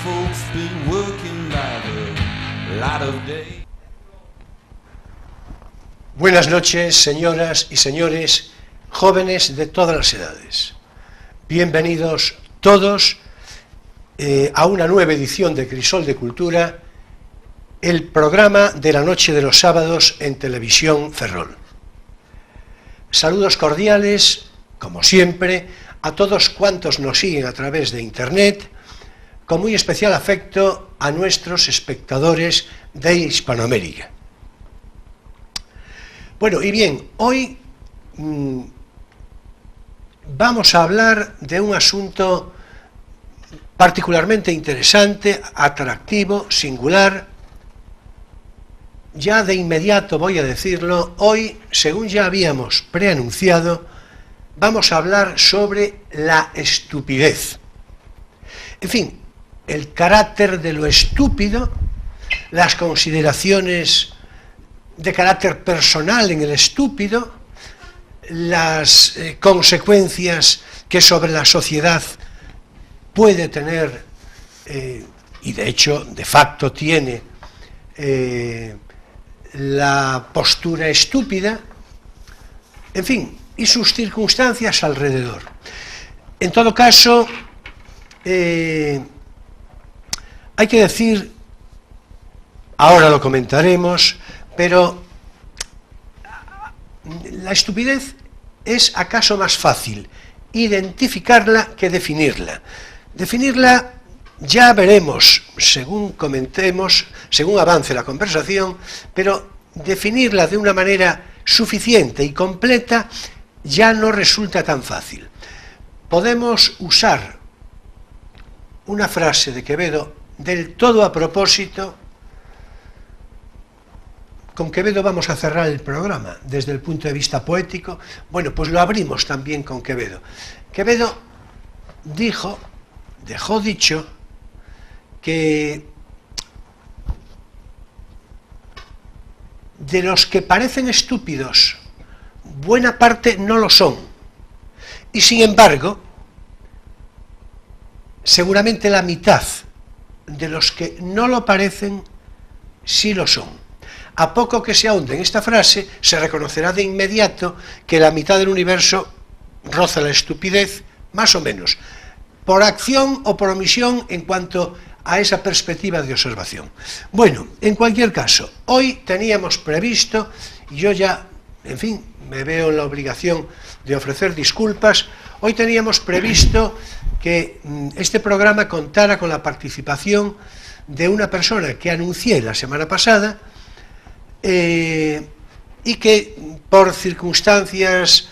folks been working by the light of day. Buenas noches, señoras y señores, jóvenes de todas las edades. Bienvenidos todos a una nueva edición de Crisol de Cultura, el programa de la noche de los sábados en Televisión Ferrol. Saludos cordiales, como siempre, a todos cuantos nos siguen a través de Internet, con muy especial afecto a nuestros espectadores de Hispanoamérica. Bueno, y bien, hoy vamos a hablar de un asunto particularmente interesante, atractivo, singular. Ya de inmediato voy a decirlo, hoy, según ya habíamos preanunciado, vamos a hablar sobre la estupidez. En fin, el carácter de lo estúpido, las consideraciones de carácter personal en el estúpido, las consecuencias que sobre la sociedad puede tener, y de hecho, de facto tiene, la postura estúpida, en fin, y sus circunstancias alrededor. En todo caso, hay que decir, ahora lo comentaremos, pero la estupidez es acaso más fácil identificarla que definirla. Definirla ya veremos, según comentemos, según avance la conversación, pero definirla de una manera suficiente y completa ya no resulta tan fácil. Podemos usar una frase de Quevedo del todo a propósito. Con Quevedo vamos a cerrar el programa desde el punto de vista poético. Bueno, pues lo abrimos también con Quevedo. Quevedo dejó dicho que de los que parecen estúpidos, buena parte no lo son. Y sin embargo, seguramente la mitad de los que no lo parecen, sí lo son. A poco que se ahonde en esta frase, se reconocerá de inmediato que la mitad del universo roza la estupidez, más o menos, por acción o por omisión en cuanto a esa perspectiva de observación. Bueno, en cualquier caso, hoy teníamos previsto, y yo ya, en fin, me veo en la obligación de ofrecer disculpas, hoy teníamos previsto que este programa contara con la participación de una persona que anuncié la semana pasada, y que por circunstancias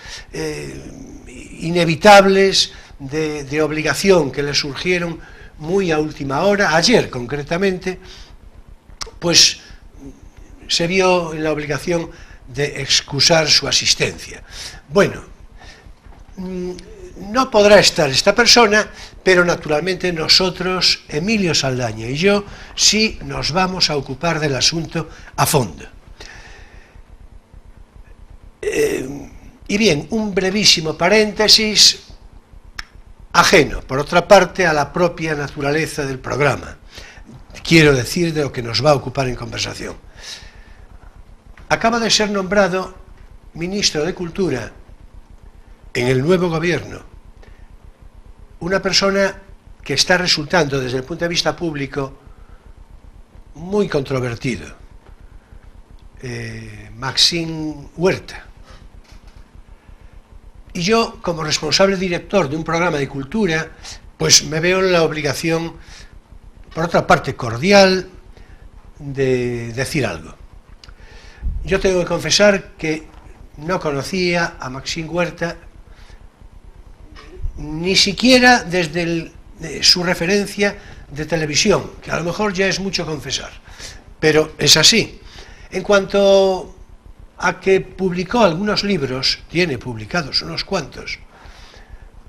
inevitables de obligación que le surgieron muy a última hora, ayer concretamente, pues se vio en la obligación de excusar su asistencia. Bueno, no podrá estar esta persona, pero naturalmente nosotros, Emilio Saldaña y yo, sí nos vamos a ocupar del asunto a fondo. Y bien, un brevísimo paréntesis, ajeno, por otra parte, a la propia naturaleza del programa. Quiero decir, de lo que nos va a ocupar en conversación. Acaba de ser nombrado ministro de Cultura en el nuevo gobierno una persona que está resultando, desde el punto de vista público, muy controvertido. Maxim Huerta. Y yo, como responsable director de un programa de cultura, pues me veo en la obligación, por otra parte cordial, de decir algo. Yo tengo que confesar que no conocía a Maxim Huerta, ni siquiera desde su referencia de televisión, que a lo mejor ya es mucho confesar, pero es así. En cuanto a que publicó algunos libros, tiene publicados unos cuantos,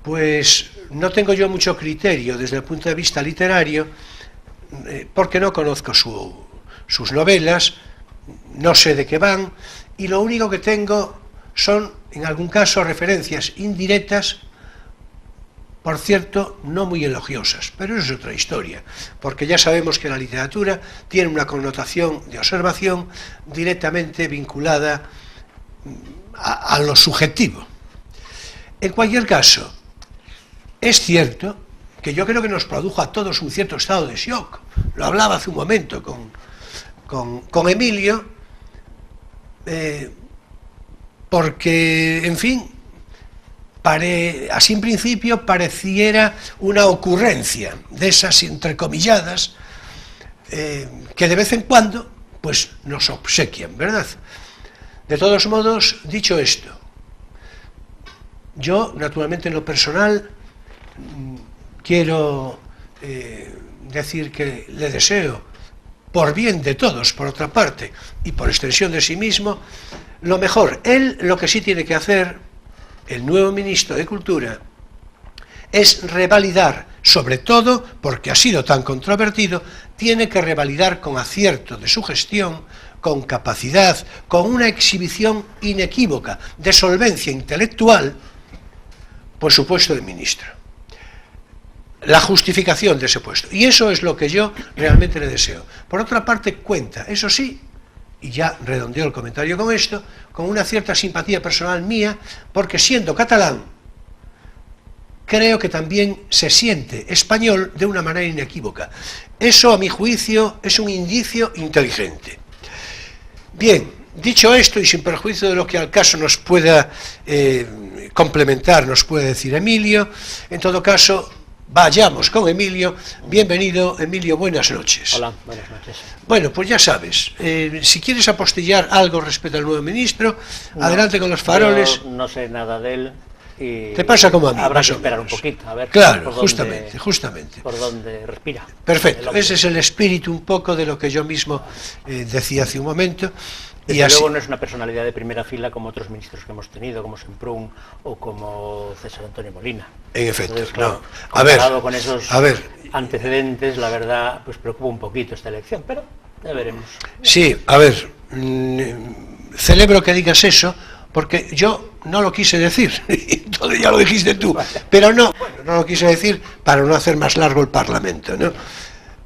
pues no tengo yo mucho criterio desde el punto de vista literario, porque no conozco sus novelas, no sé de qué van, y lo único que tengo son, en algún caso, referencias indirectas por cierto, no muy elogiosas, pero eso es otra historia, porque ya sabemos que la literatura tiene una connotación de observación directamente vinculada a lo subjetivo. En cualquier caso, es cierto que yo creo que nos produjo a todos un cierto estado de shock. Lo hablaba hace un momento con Emilio, porque, en fin, así en principio pareciera una ocurrencia de esas entrecomilladas que de vez en cuando pues nos obsequian, ¿verdad? De todos modos, dicho esto, yo naturalmente en lo personal quiero decir que le deseo, por bien de todos, por otra parte, y por extensión de sí mismo, lo mejor. Él lo que sí tiene que hacer, el nuevo ministro de Cultura, es revalidar, sobre todo porque ha sido tan controvertido, tiene que revalidar con acierto de su gestión, con capacidad, con una exhibición inequívoca de solvencia intelectual, por su puesto de ministro. La justificación de ese puesto. Y eso es lo que yo realmente le deseo. Por otra parte, cuenta, eso sí, y ya redondeo el comentario con esto, con una cierta simpatía personal mía, porque siendo catalán, creo que también se siente español de una manera inequívoca. Eso, a mi juicio, es un indicio inteligente. Bien, dicho esto, y sin perjuicio de lo que al caso nos pueda complementar, nos puede decir Emilio, en todo caso, vayamos con Emilio. Bienvenido, Emilio, buenas noches. Hola, buenas noches. Bueno, pues ya sabes, si quieres apostillar algo respecto al nuevo ministro, adelante con los faroles. Yo no sé nada de él y te pasa como a mí, habrá más que o esperar menos. un poquito, a ver claro, por justamente. Por dónde respira. Perfecto, ese es el espíritu un poco de lo que yo mismo decía hace un momento. Desde y así, luego no es una personalidad de primera fila como otros ministros que hemos tenido, como Semprún o como César Antonio Molina. En efecto, entonces, claro, no. Comparado con esos a ver, antecedentes, la verdad, pues preocupa un poquito esta elección, pero ya veremos. Sí, a ver, celebro que digas eso, porque yo no lo quise decir, entonces ya lo dijiste tú, pero no lo quise decir para no hacer más largo el Parlamento, ¿no?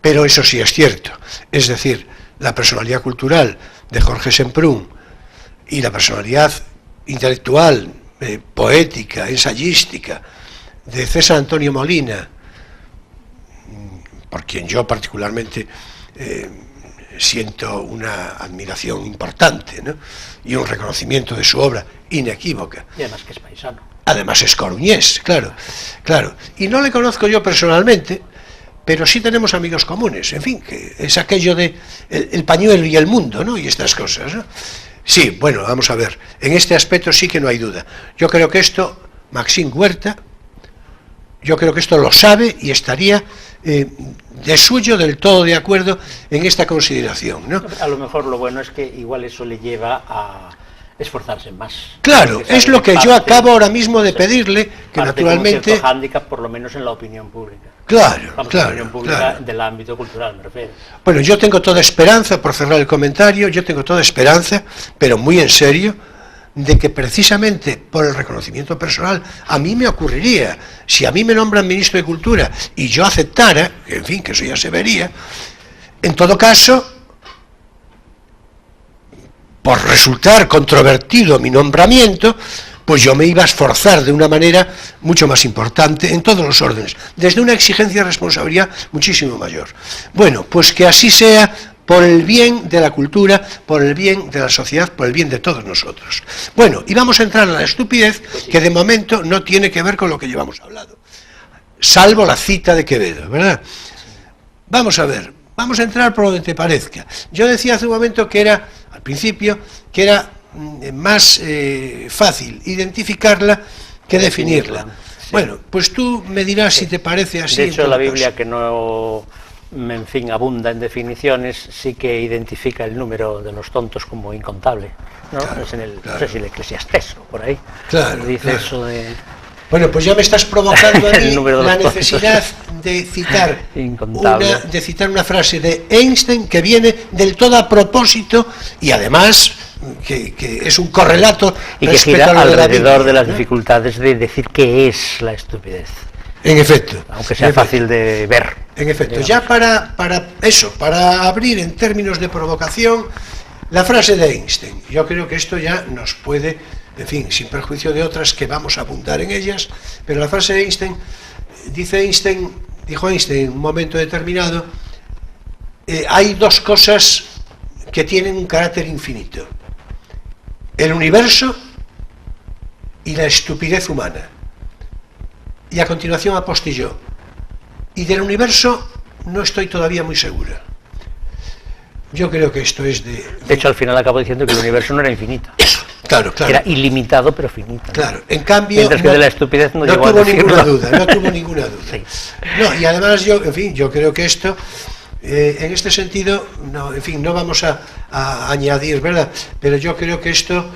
Pero eso sí es cierto, es decir, la personalidad cultural de Jorge Semprún y la personalidad intelectual, poética, ensayística de César Antonio Molina, por quien yo particularmente siento una admiración importante, ¿no? Y un reconocimiento de su obra inequívoca. Y además que es paisano. Además es coruñés, claro. Y no le conozco yo personalmente, pero sí tenemos amigos comunes, en fin, que es aquello de el pañuelo y el mundo, ¿no? Y estas cosas, ¿no? Sí, bueno, vamos a ver, en este aspecto sí que no hay duda. Yo creo que esto, Maxim Huerta, yo creo que esto lo sabe y estaría de suyo del todo de acuerdo en esta consideración, ¿no? A lo mejor lo bueno es que igual eso le lleva a esforzarse más. Claro, es lo que yo acabo ahora mismo de pedirle, que naturalmente... Como cierto hándicap, por lo menos en la opinión pública. Claro. La opinión pública del ámbito cultural, me refiero. Bueno, yo tengo toda esperanza, por cerrar el comentario, yo tengo toda esperanza, pero muy en serio, de que precisamente por el reconocimiento personal a mí me ocurriría, si a mí me nombran ministro de Cultura y yo aceptara, en fin, que eso ya se vería, en todo caso, por resultar controvertido mi nombramiento, pues yo me iba a esforzar de una manera mucho más importante en todos los órdenes, desde una exigencia de responsabilidad muchísimo mayor. Bueno, pues que así sea, por el bien de la cultura, por el bien de la sociedad, por el bien de todos nosotros. Bueno, y vamos a entrar a la estupidez, que de momento no tiene que ver con lo que llevamos hablado, salvo la cita de Quevedo, ¿verdad? Vamos a ver, vamos a entrar por donde te parezca. Yo decía hace un momento que era, al principio, que era más fácil identificarla que definirla. Sí. Bueno, pues tú me dirás si te parece así. De hecho, la Biblia, que no, en fin, abunda en definiciones, sí que identifica el número de los tontos como incontable, ¿no? Claro, es en el, claro. no sé si el Eclesiastés o por ahí. Claro, dice claro. Eso de... Bueno, pues ya me estás provocando a mí la tontos. necesidad de citar, Incontable. una frase de Einstein que viene del todo a propósito y además que es un correlato y que respecto gira a lo de la alrededor Biblia, de las ¿no? dificultades de decir qué es la estupidez. En efecto. Aunque sea fácil de ver. En efecto, digamos. ya para abrir en términos de provocación, la frase de Einstein. Yo creo que esto ya nos puede, en fin, sin perjuicio de otras que vamos a abundar en ellas, pero la frase de Einstein, dijo Einstein en un momento determinado, hay dos cosas que tienen un carácter infinito: el universo y la estupidez humana. Y a continuación apostilló: y del universo no estoy todavía muy segura. Yo creo que esto es de... De hecho, al final acabo diciendo que el universo no era infinito. Claro, claro. Era ilimitado, pero finito. Claro, en cambio... Mientras que de la estupidez no llegó a tuvo decirlo. ninguna duda, no tuvo ninguna duda. Sí. No, y además yo creo que esto, en este sentido, no, en fin, no vamos a añadir, ¿verdad? Pero yo creo que esto,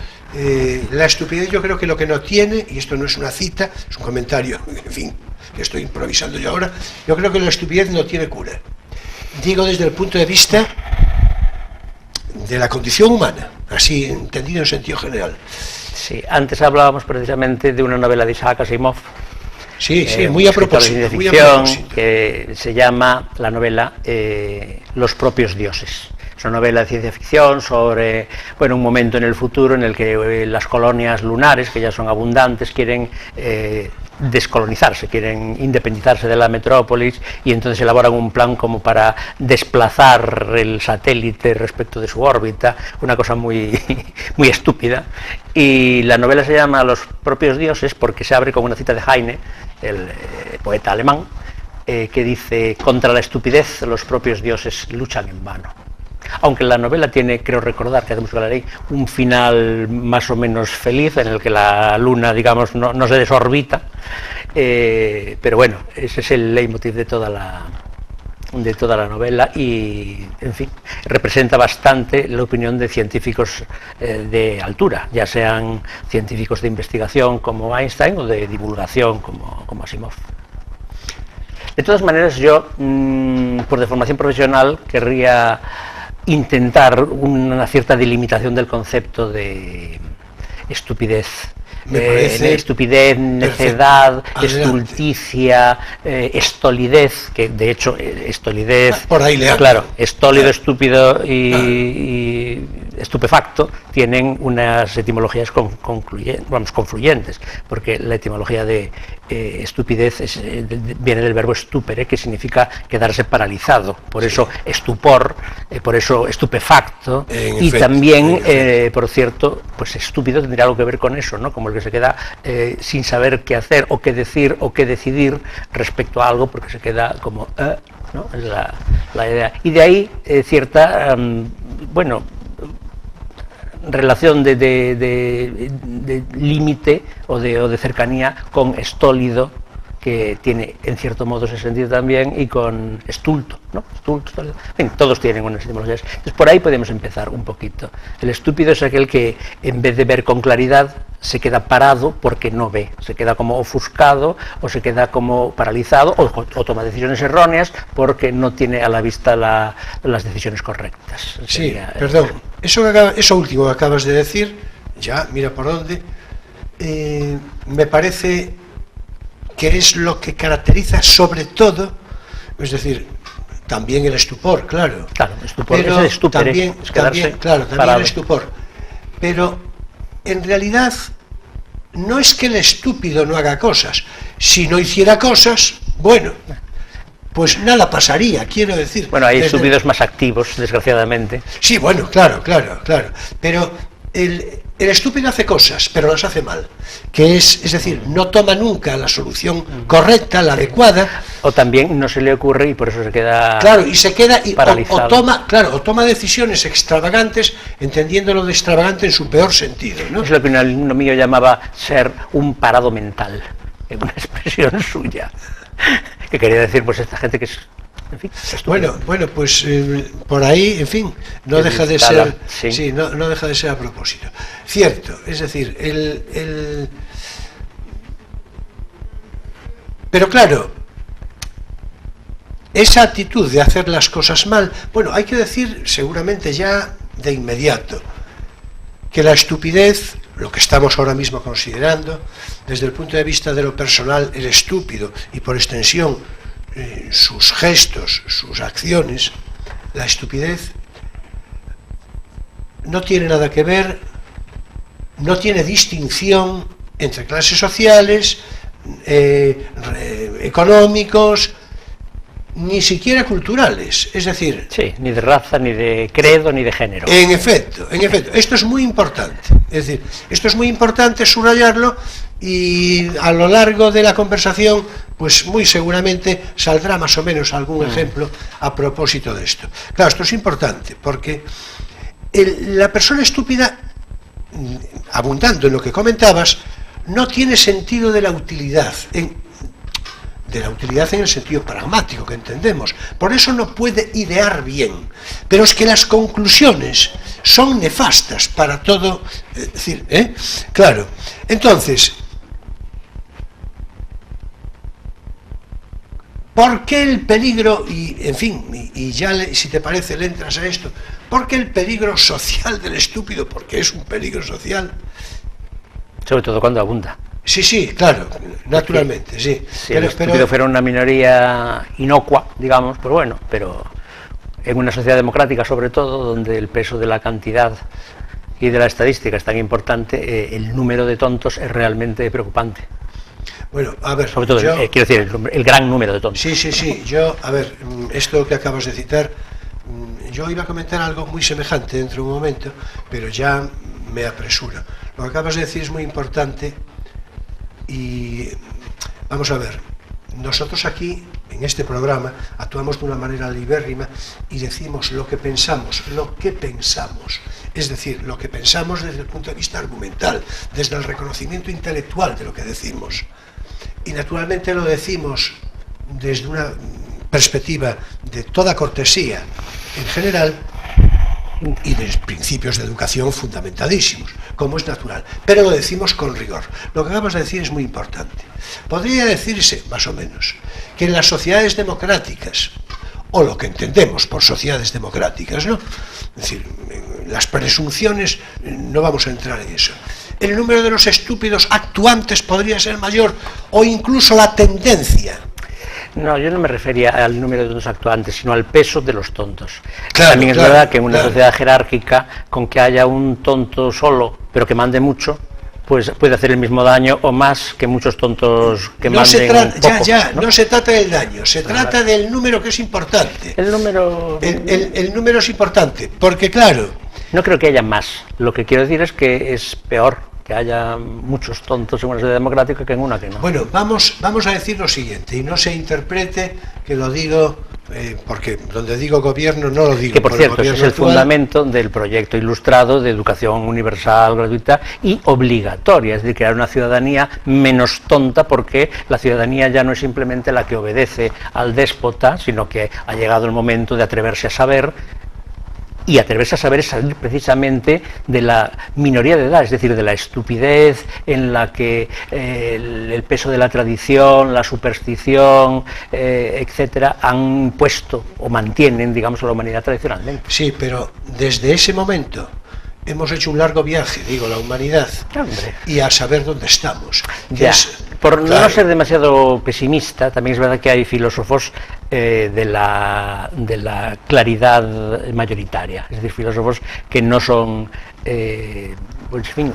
la estupidez, yo creo que lo que no tiene, y esto no es una cita, es un comentario, en fin, que estoy improvisando yo ahora, yo creo que la estupidez no tiene cura. Digo desde el punto de vista de la condición humana, así entendido en sentido general. Sí, antes hablábamos precisamente de una novela de Isaac Asimov. Sí, Un muy a escritor de propósito. ciencia Muy a ficción, propósito. que se llama la novela Los propios dioses. Es una novela de ciencia ficción sobre, bueno, un momento en el futuro en el que las colonias lunares, que ya son abundantes, quieren descolonizarse, quieren independizarse de la metrópolis, y entonces elaboran un plan como para desplazar el satélite respecto de su órbita, una cosa muy, muy estúpida. Y la novela se llama Los propios dioses porque se abre con una cita de Heine, el poeta alemán, que dice: contra la estupidez los propios dioses luchan en vano. Aunque la novela tiene, creo recordar, que hacemos con la ley, un final más o menos feliz, en el que la luna, digamos, no se desorbita, pero bueno, ese es el leitmotiv de toda la novela, y, en fin, representa bastante la opinión de científicos de altura, ya sean científicos de investigación como Einstein o de divulgación como Asimov. De todas maneras, yo, por deformación profesional, querría intentar una cierta delimitación del concepto de estupidez. Estupidez, necedad, estulticia, estolidez, que de hecho estolidez, por ahí claro, estólido, estúpido y estupefacto tienen unas etimologías confluyentes, porque la etimología de estupidez viene del verbo stupere, que significa quedarse paralizado, por eso estupor, por eso estupefacto, y también, por cierto, pues estúpido tendría algo que ver con eso, ¿no? Como el que se queda sin saber qué hacer o qué decir o qué decidir respecto a algo, porque se queda como ¿no? Es la idea. Y de ahí cierta, bueno, relación de límite o de cercanía con estólido, que tiene en cierto modo ese sentido también, y con estulto, ¿no? Estulto, en fin, todos tienen unas etimologías. Entonces por ahí podemos empezar un poquito. El estúpido es aquel que, en vez de ver con claridad, se queda parado porque no ve, se queda como ofuscado, o se queda como paralizado, o toma decisiones erróneas porque no tiene a la vista las decisiones correctas. Sí, perdón, eso último que acabas de decir, ya, mira por dónde, me parece que es lo que caracteriza sobre todo, es decir, también el estupor, claro. Claro, estupor, pero es estupor, también, es quedarse también parado. el estupor. Pero en realidad no es que el estúpido no haga cosas. Si no hiciera cosas, bueno, pues nada pasaría, quiero decir. Bueno, hay estúpidos más activos, desgraciadamente. Sí, bueno, claro. Pero el estúpido hace cosas, pero las hace mal. Es decir, no toma nunca la solución correcta, la adecuada. O también no se le ocurre y por eso se queda. Claro, y se queda paralizado. o toma decisiones extravagantes, entendiéndolo de extravagante en su peor sentido, ¿no? Es lo que un alumno mío llamaba ser un parado mental, una expresión suya, que quería decir, pues, esta gente que es, en fin, bueno, pues por ahí, en fin, no deja de ser, sí, no deja de ser a propósito. Cierto, es decir, pero claro, esa actitud de hacer las cosas mal, bueno, hay que decir seguramente ya de inmediato que la estupidez lo que estamos ahora mismo considerando, desde el punto de vista de lo personal, el estúpido y por extensión sus gestos, sus acciones, la estupidez no tiene nada que ver, no tiene distinción entre clases sociales, económicos, ni siquiera culturales, es decir... Sí, ni de raza, ni de credo, ni de género. En efecto, esto es muy importante, es decir, esto es muy importante subrayarlo, y a lo largo de la conversación, pues muy seguramente saldrá más o menos algún ejemplo a propósito de esto. Claro, esto es importante, porque la persona estúpida, abundando en lo que comentabas, no tiene sentido de la utilidad, en el sentido pragmático que entendemos. Por eso no puede idear bien. Pero es que las conclusiones son nefastas para todo. Es decir, claro. Entonces, ¿por qué el peligro, y en fin, y ya si te parece le entras a esto, ¿por qué el peligro social del estúpido? Porque es un peligro social. Sobre todo cuando abunda. Sí, claro, naturalmente, sí. Si el estúpido fuera una minoría inocua, digamos, pues bueno, pero en una sociedad democrática sobre todo, donde el peso de la cantidad y de la estadística es tan importante, el número de tontos es realmente preocupante. Bueno, a ver... Sobre todo, quiero decir, el gran número de tontos. Sí, yo, a ver, esto que acabas de citar, yo iba a comentar algo muy semejante dentro de un momento, pero ya me apresuro. Lo que acabas de decir es muy importante. Y vamos a ver, nosotros aquí en este programa actuamos de una manera libérrima y decimos lo que pensamos, es decir, lo que pensamos desde el punto de vista argumental, desde el reconocimiento intelectual de lo que decimos, y naturalmente lo decimos desde una perspectiva de toda cortesía en general y de principios de educación fundamentadísimos, como es natural, pero lo decimos con rigor. Lo que acabas de decir es muy importante. Podría decirse, más o menos, que en las sociedades democráticas, o lo que entendemos por sociedades democráticas, ¿no? Es decir, las presunciones, no vamos a entrar en eso. El número de los estúpidos actuantes podría ser mayor, o incluso la tendencia. No, yo no me refería al número de tontos actuantes, sino al peso de los tontos. Claro, también es verdad que en una sociedad jerárquica, con que haya un tonto solo, pero que mande mucho, pues puede hacer el mismo daño o más que muchos tontos que manden poco. No se trata del daño, se trata del número, que es importante. El número es importante, porque claro... No creo que haya más. Lo que quiero decir es que es peor que haya muchos tontos en una sociedad democrática que en una que no. Bueno, vamos a decir lo siguiente, y no se interprete que lo digo, porque donde digo gobierno no lo digo. Que por cierto, ese es el actual. Fundamento del proyecto ilustrado de educación universal, gratuita y obligatoria, es decir, crear una ciudadanía menos tonta, porque la ciudadanía ya no es simplemente la que obedece al déspota, sino que ha llegado el momento de atreverse a saber. Y atreverse a saber es salir precisamente de la minoría de edad, es decir, de la estupidez en la que el peso de la tradición, la superstición, etcétera, han puesto o mantienen, digamos, a la humanidad tradicionalmente. Sí, pero desde ese momento hemos hecho un largo viaje, digo, la humanidad, y a saber dónde estamos. Por no ser demasiado pesimista, también es verdad que hay filósofos de la claridad mayoritaria, es decir, filósofos que no son, pues, en fin,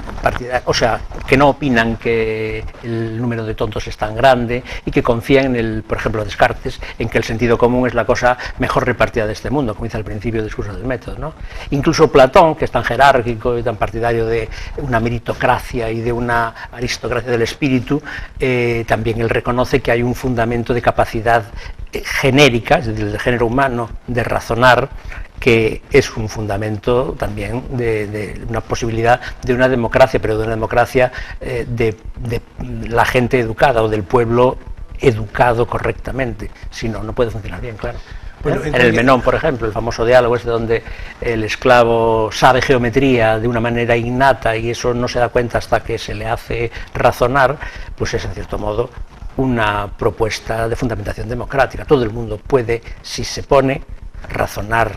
o sea, que no opinan que el número de tontos es tan grande y que confían en por ejemplo, Descartes, en que el sentido común es la cosa mejor repartida de este mundo, como dice al principio del discurso del método, ¿no? Incluso Platón, que es tan jerárquico y tan partidario de una meritocracia y de una aristocracia del espíritu, también él reconoce que hay un fundamento de capacidad genérica, es decir, del género humano, de razonar, que es un fundamento también de una posibilidad de una democracia, pero de una democracia de la gente educada o del pueblo educado correctamente. Si no, no puede funcionar bien, claro. Bueno, en el Menón, por ejemplo, el famoso diálogo es de donde el esclavo sabe geometría de una manera innata y eso no se da cuenta hasta que se le hace razonar, pues es en cierto modo una propuesta de fundamentación democrática. Todo el mundo puede, si se pone, razonar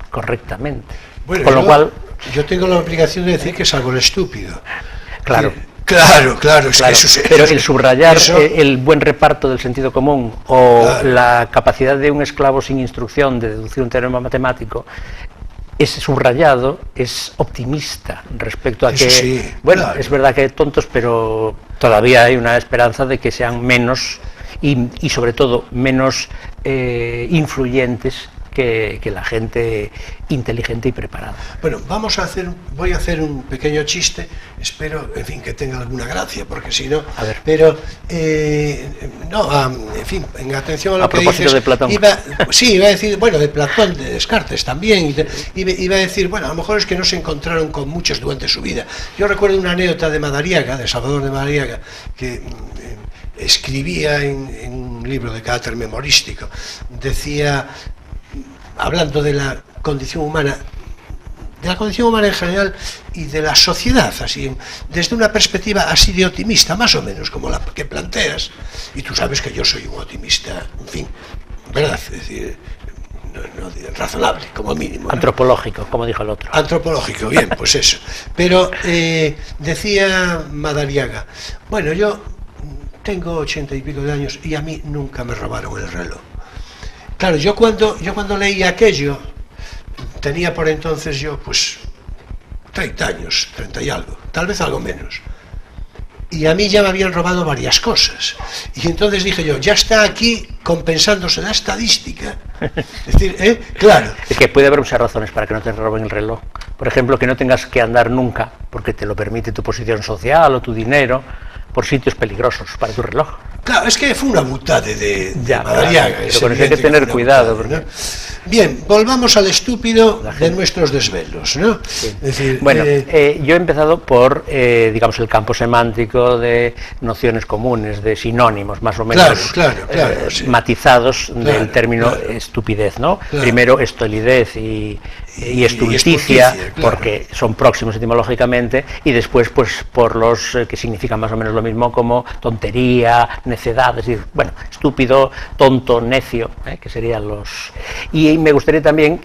correctamente. Bueno, con lo cual Yo tengo la obligación de decir que salvo el estúpido. Claro. Claro, es Claro, que eso pero el subrayar eso- el buen reparto del sentido común o Claro. la capacidad de un esclavo sin instrucción de deducir un teorema matemático, ese subrayado es optimista respecto a Eso que, sí, bueno, claro. es verdad que hay tontos, pero todavía hay una esperanza de que sean menos y sobre todo menos influyentes que la gente inteligente y preparada. Bueno, voy a hacer un pequeño chiste, espero, en fin, que tenga alguna gracia, porque si no, A ver. pero, en fin, en atención a lo A que propósito dices, de Platón. iba a decir, bueno, de Platón, de Descartes también, iba a decir, bueno, a lo mejor es que no se encontraron con muchos durante su vida. Yo recuerdo una anécdota de Madariaga, de Salvador de Madariaga, que escribía en un libro de carácter memorístico, decía, hablando de la condición humana en general y de la sociedad, así, desde una perspectiva así de optimista, más o menos como la que planteas, y tú sabes que yo soy un optimista, en fin, ¿verdad? Es decir, razonable, como mínimo, ¿no? Antropológico, como dijo el otro. Antropológico, bien, pues eso. Pero decía Madariaga, bueno, yo tengo 80 y pico de años y a mí nunca me robaron el reloj. Claro, yo cuando leí aquello, tenía por entonces yo, pues, 30 años, 30 y algo, tal vez algo menos. Y a mí ya me habían robado varias cosas. Y entonces dije yo, ya está aquí compensándose la estadística. Es decir, claro. Es que puede haber muchas razones para que no te roben el reloj. Por ejemplo, que no tengas que andar nunca, porque te lo permite tu posición social o tu dinero, por sitios peligrosos para tu reloj. Claro, es que fue una butade de Ya, Madariaga. claro, es pero con eso hay evidente que tener fue una cuidado, butade, ¿no? Bien, volvamos al estúpido de gente. nuestros desvelos, ¿no? Sí. Es decir, Bueno, yo he empezado por, digamos, el campo semántico de nociones comunes, de sinónimos, más o menos claro, sí. matizados del término claro. estupidez, ¿no? Claro. Primero, estolidez y estulticia, estulticia, claro. porque son próximos etimológicamente, y después, pues, por los que significan más o menos lo mismo, como tontería, necedad, es decir, bueno, estúpido, tonto, necio, que serían los... Y me gustaría también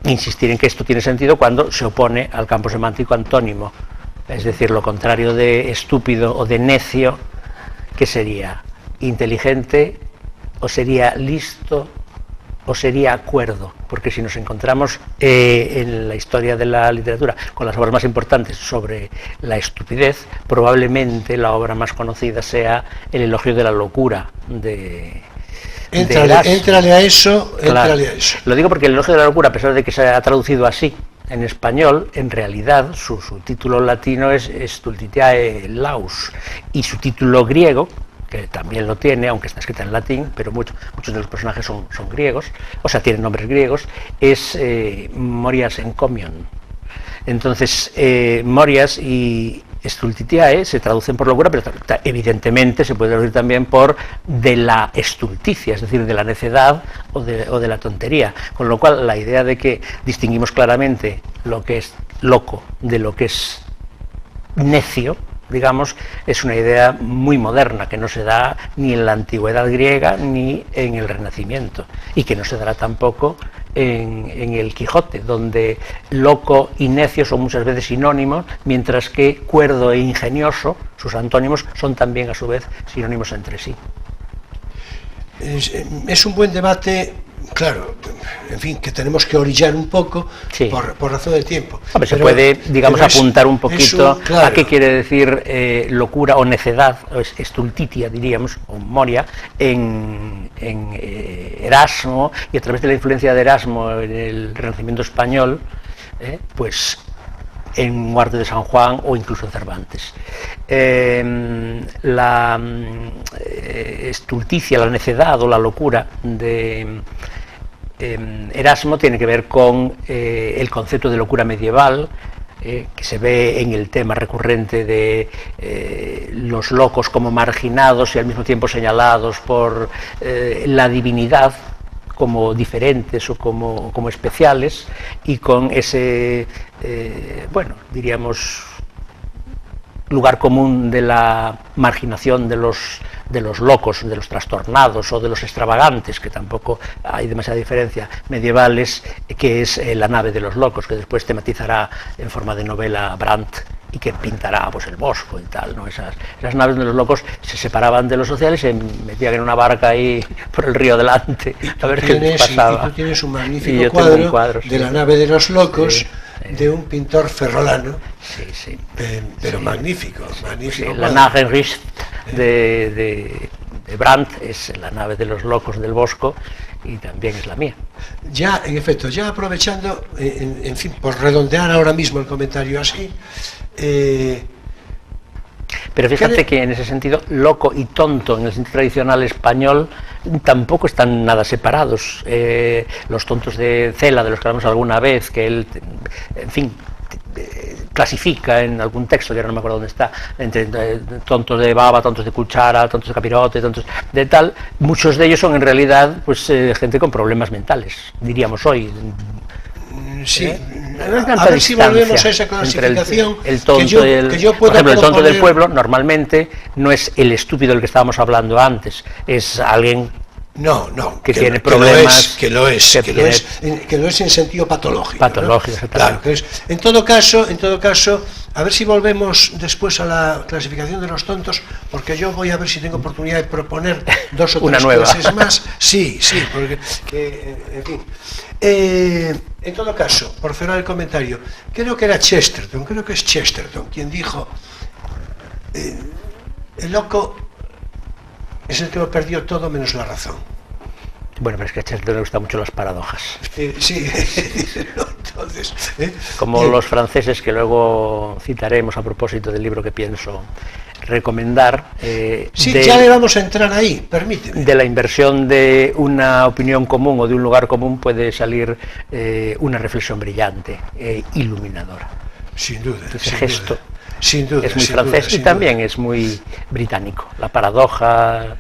insistir en que esto tiene sentido cuando se opone al campo semántico antónimo, es decir, lo contrario de estúpido o de necio, que sería inteligente, o sería listo, o sería cuerdo, porque si nos encontramos en la historia de la literatura con las obras más importantes sobre la estupidez, probablemente la obra más conocida sea El elogio de la locura de Éntrale a eso, Claro. éntrale a eso. Lo digo porque El elogio de la locura, a pesar de que se ha traducido así en español, en realidad su título latino es Stultitiae Laus, y su título griego, que también lo tiene, aunque está escrita en latín, pero muchos de los personajes son griegos, o sea, tienen nombres griegos, es Morias Encomion. Entonces, Morias y Stultitiae se traducen por locura, pero evidentemente se puede traducir también por de la estulticia, es decir, de la necedad o de la tontería. Con lo cual, la idea de que distinguimos claramente lo que es loco de lo que es necio, digamos, es una idea muy moderna, que no se da ni en la antigüedad griega ni en el Renacimiento, y que no se dará tampoco en el Quijote, donde loco y necio son muchas veces sinónimos, mientras que cuerdo e ingenioso, sus antónimos, son también a su vez sinónimos entre sí. Es un buen debate, claro, en fin, que tenemos que orillar un poco, Sí. por razón de tiempo. Hombre, se Pero- puede, digamos, pero es- apuntar un es poquito claro. a qué quiere decir locura o necedad, o estultitia, diríamos, o moria, en Erasmo, y a través de la influencia de Erasmo en el Renacimiento español, pues en Muerte de San Juan o incluso en Cervantes. La estulticia, la necedad o la locura de Erasmo tiene que ver con el concepto de locura medieval, que se ve en el tema recurrente de los locos como marginados y al mismo tiempo señalados por la divinidad como diferentes o como especiales, y con ese, bueno, diríamos, lugar común de la marginación de los de los locos, de los trastornados o de los extravagantes, que tampoco hay demasiada diferencia, medievales, que es La nave de los locos, que después tematizará en forma de novela Brandt y que pintará pues el Bosco y tal, ¿no? Esas naves de los locos se separaban de los sociales, se metían en una barca ahí por el río delante a ver qué pasaba. Y tú tienes un magnífico cuadro de La nave de los locos, sí, de un pintor ferrolano, sí. Pero sí, magnífico. Sí, la Nagenricht de Brandt es La nave de los locos del Bosco, y también es la mía. Ya, en efecto, ya aprovechando, en fin, por redondear ahora mismo el comentario así, pero fíjate que en ese sentido, loco y tonto en el sentido tradicional español tampoco están nada separados. Los tontos de Cela, de los que hablamos alguna vez, que él, en fin, clasifica en algún texto, que ahora no me acuerdo dónde está, entre tontos de baba, tontos de cuchara, tontos de capirote, tontos de tal, muchos de ellos son en realidad pues gente con problemas mentales, diríamos hoy. Sí, a ver si volvemos a esa clasificación. El tonto por ejemplo, el tonto del pueblo normalmente no es el estúpido del que estábamos hablando antes, es alguien que tiene problemas, que lo es en sentido patológico. Patológico, claro. En todo caso, a ver si volvemos después a la clasificación de los tontos, porque yo voy a ver si tengo oportunidad de proponer 2 o 3 clases más. Sí, porque, en fin. En todo caso, por cerrar el comentario, creo que es Chesterton quien dijo: el loco es el que lo perdió todo menos la razón. Bueno, pero es que a Chesterton le gustan mucho las paradojas. Sí. Entonces, como bien. Los franceses, que luego citaremos a propósito del libro que pienso recomendar. Ya le vamos a entrar ahí, permíteme. De la inversión de una opinión común o de un lugar común puede salir una reflexión brillante, iluminadora. Sin duda. Ese gesto sin duda, es muy francés y también es muy británico. La paradoja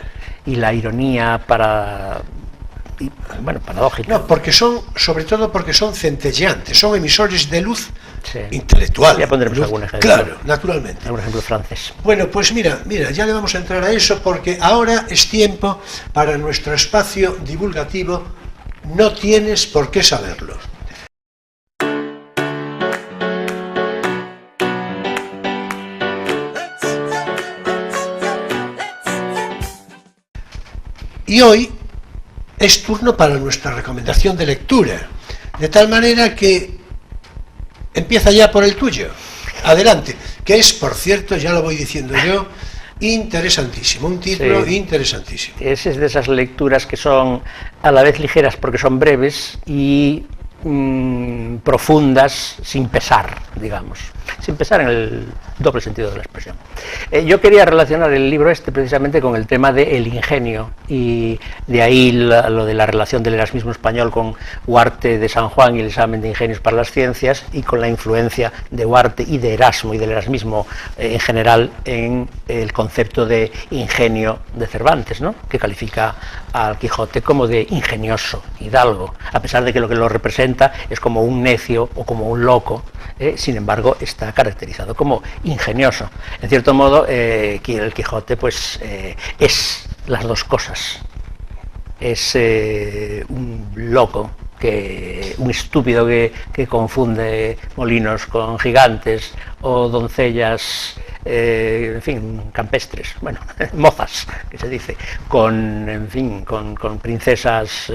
y la ironía paradójica. No, sobre todo porque son centelleantes, son emisores de luz intelectual. Ya pondremos algún ejemplo. Claro, naturalmente. Algún ejemplo francés. Bueno, pues mira, ya le vamos a entrar a eso, porque ahora es tiempo para nuestro espacio divulgativo. No tienes por qué saberlo. Y hoy es turno para nuestra recomendación de lectura, de tal manera que empieza ya por el tuyo. Adelante, que es, por cierto, ya lo voy diciendo yo, interesantísimo, un título interesantísimo. Es de esas lecturas que son a la vez ligeras porque son breves y profundas sin pesar, digamos, sin pesar en el doble sentido de la expresión. Yo quería relacionar el libro precisamente con el tema del ingenio, y de ahí lo de la relación del erasmismo español con Huarte de San Juan y el examen de ingenios para las ciencias, y con la influencia de Huarte y de Erasmo y del erasmismo en general en el concepto de ingenio de Cervantes, ¿no? Que califica al Quijote como de ingenioso, hidalgo, a pesar de que lo representa es como un necio o como un loco, sin embargo está caracterizado como ingenioso. En cierto modo, el Quijote pues es las dos cosas. Es un loco, un estúpido que confunde molinos con gigantes o doncellas, en fin, campestres, bueno, mozas, que se dice, con princesas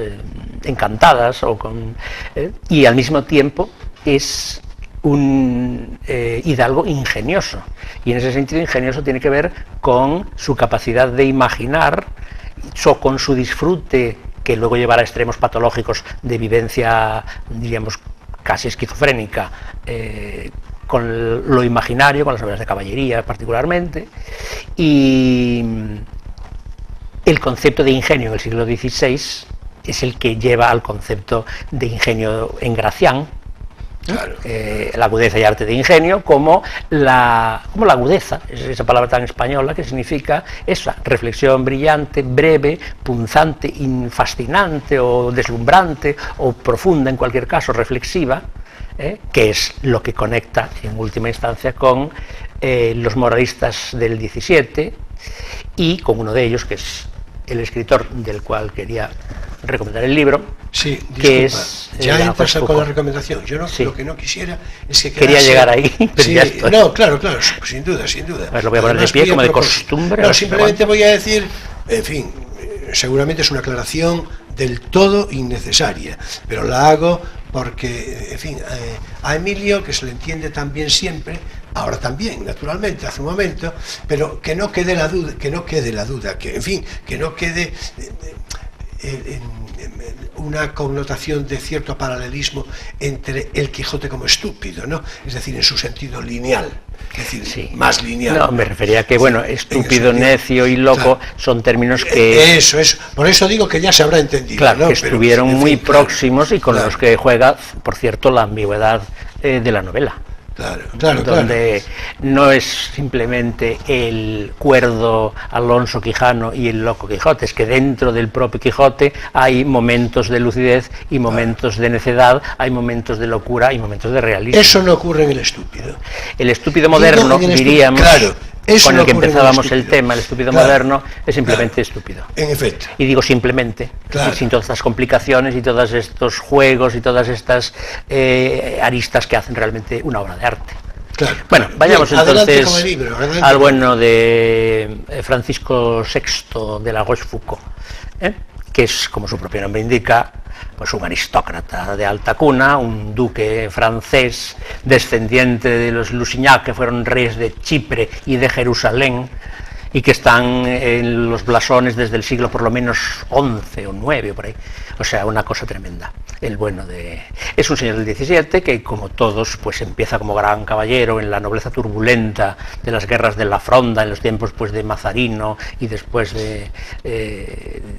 encantadas y al mismo tiempo es un hidalgo ingenioso, y en ese sentido ingenioso tiene que ver con su capacidad de imaginar, con su disfrute, que luego llevará a extremos patológicos de vivencia, diríamos, casi esquizofrénica, con lo imaginario, con las obras de caballería particularmente, y el concepto de ingenio en el siglo XVI es el que lleva al concepto de ingenio en Gracián, claro. La agudeza y arte de ingenio, como la agudeza, es esa palabra tan española que significa esa reflexión brillante, breve, punzante, fascinante o deslumbrante o profunda, en cualquier caso reflexiva, que es lo que conecta en última instancia con los moralistas del XVII, y con uno de ellos, que es el escritor del cual quería recomendar el libro, Sí, disculpa, que es ya la entras con la Foucault. recomendación. Yo no, Sí. lo que no quisiera es que Quería quedase- llegar ahí, pero Sí, ya estoy. no, claro, sin duda. A ver, lo voy a poner de Además, pie, muy a como de propósito. costumbre, a No, ver si simplemente aguanto. voy a decir, en fin, seguramente es una aclaración del todo innecesaria, pero la hago porque, en fin, a Emilio, que se le entiende tan bien siempre, ahora también, naturalmente, hace un momento, pero que no quede la duda, que en fin, que no quede una connotación de cierto paralelismo entre el Quijote como estúpido, ¿no? Es decir, en su sentido lineal, es decir, Sí. más lineal. No, me refería a que, bueno, En estúpido, ese sentido, necio y loco claro. son términos que, Eso, por eso digo que ya se habrá entendido, claro, ¿no? que Pero, estuvieron en fin, muy claro, próximos y con claro, los que juega, por cierto, la ambigüedad de la novela. Claro, donde no es simplemente el cuerdo Alonso Quijano y el loco Quijote, es que dentro del propio Quijote hay momentos de lucidez y momentos de necedad, hay momentos de locura y momentos de realismo. Eso no ocurre en el estúpido. El estúpido moderno, Digo, diríamos, claro, eso con no el que ocurre en el empezábamos el estúpido. tema, el estúpido Claro, moderno, es simplemente claro, estúpido. En efecto. Y digo simplemente, Claro. sin todas estas complicaciones y todos estos juegos y todas estas aristas que hacen realmente una obra de arte. Claro. Bueno, vayamos Bien, adelante entonces con el libro, adelante al con- bueno de Francisco VI de la Rochefoucauld, que es, como su propio nombre indica, pues un aristócrata de alta cuna, un duque francés, descendiente de los Lusignac, que fueron reyes de Chipre y de Jerusalén, y que están en los blasones desde el siglo por lo menos 11 o 9 o por ahí. O sea, una cosa tremenda. El bueno de... Es un señor del 17 que, como todos, pues empieza como gran caballero en la nobleza turbulenta de las guerras de la Fronda, en los tiempos pues de Mazarino y después de...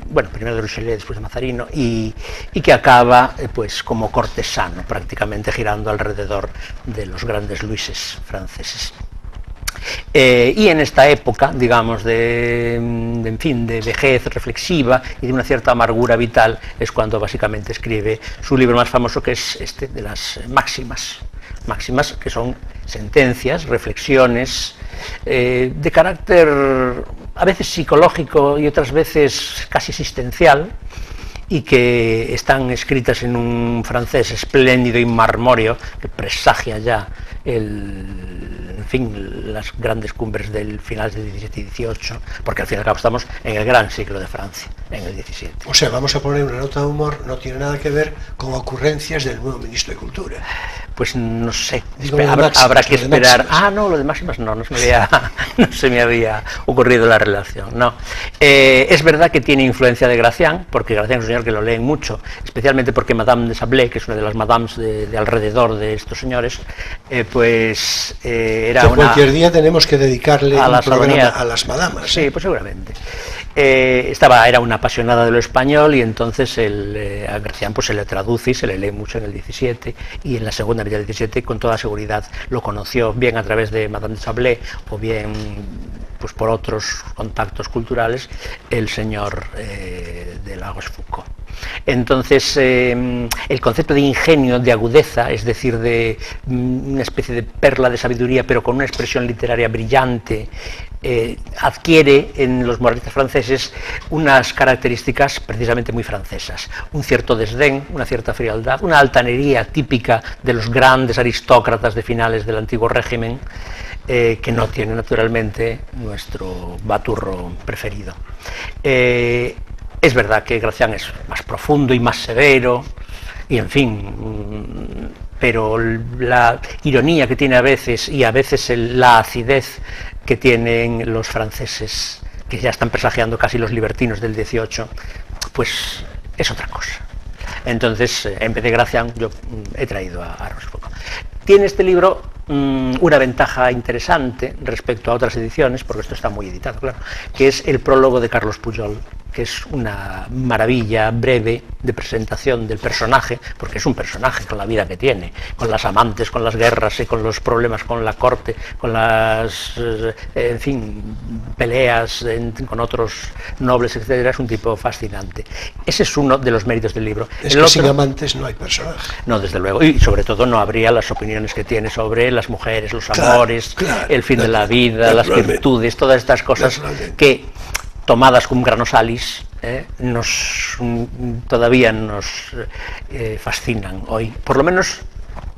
bueno, primero de Richelieu, después de Mazarino, y que acaba pues como cortesano, prácticamente girando alrededor de los grandes Luises franceses. Y en esta época, digamos, en fin, de vejez reflexiva y de una cierta amargura vital, es cuando básicamente escribe su libro más famoso, que es este de las máximas, que son sentencias, reflexiones de carácter a veces psicológico y otras veces casi existencial, y que están escritas en un francés espléndido y marmóreo que presagia ya en fin, las grandes cumbres del finales del 17 y 18, porque al fin y al cabo estamos en el gran siglo de Francia, en el 17. O sea, vamos a poner una nota de humor, no tiene nada que ver con ocurrencias del nuevo ministro de Cultura. Pues no sé, Digo, lo de habrá máximas, que lo de esperar. máximas. No, lo de máximas no se me había ocurrido la relación. No. Es verdad que tiene influencia de Gracián, porque Gracián es un señor que lo leen mucho, especialmente porque Madame de Sablé, que es una de las madames de alrededor de estos señores, pues era Que una... cualquier día tenemos que dedicarle a un la programa Salonier. a las madamas. Sí, pues seguramente. Era una apasionada de lo español, y entonces a Gracián pues se le traduce y se le lee mucho en el 17, y en la segunda mitad del 17 con toda seguridad lo conoció bien a través de Madame de Sablé o bien pues por otros contactos culturales el señor de la Rochefoucauld. Entonces el concepto de ingenio, de agudeza, es decir, de una especie de perla de sabiduría pero con una expresión literaria brillante, adquiere en los moralistas franceses unas características precisamente muy francesas, un cierto desdén, una cierta frialdad, una altanería típica de los grandes aristócratas de finales del antiguo régimen, que no tiene naturalmente nuestro baturro preferido. Es verdad que Gracián es más profundo y más severo, y en fin, pero la ironía que tiene a veces, y a veces la acidez que tienen los franceses, que ya están presagiando casi los libertinos del 18, pues es otra cosa. Entonces, en vez de Gracián, yo he traído a Rochefoucauld. Tiene este libro una ventaja interesante respecto a otras ediciones, porque esto está muy editado, claro, que es el prólogo de Carlos Pujol, que es una maravilla breve de presentación del personaje, porque es un personaje con la vida que tiene, con las amantes, con las guerras y con los problemas con la corte, con las, en fin, peleas con otros nobles, etcétera. Es un tipo fascinante. Ese es uno de los méritos del libro. Es que sin amantes no hay personaje. No, desde luego, y sobre todo no habría las opiniones que tiene sobre las mujeres, los amores, el fin de la vida, las virtudes, todas estas cosas que, tomadas cum grano salis, todavía nos fascinan hoy, por lo menos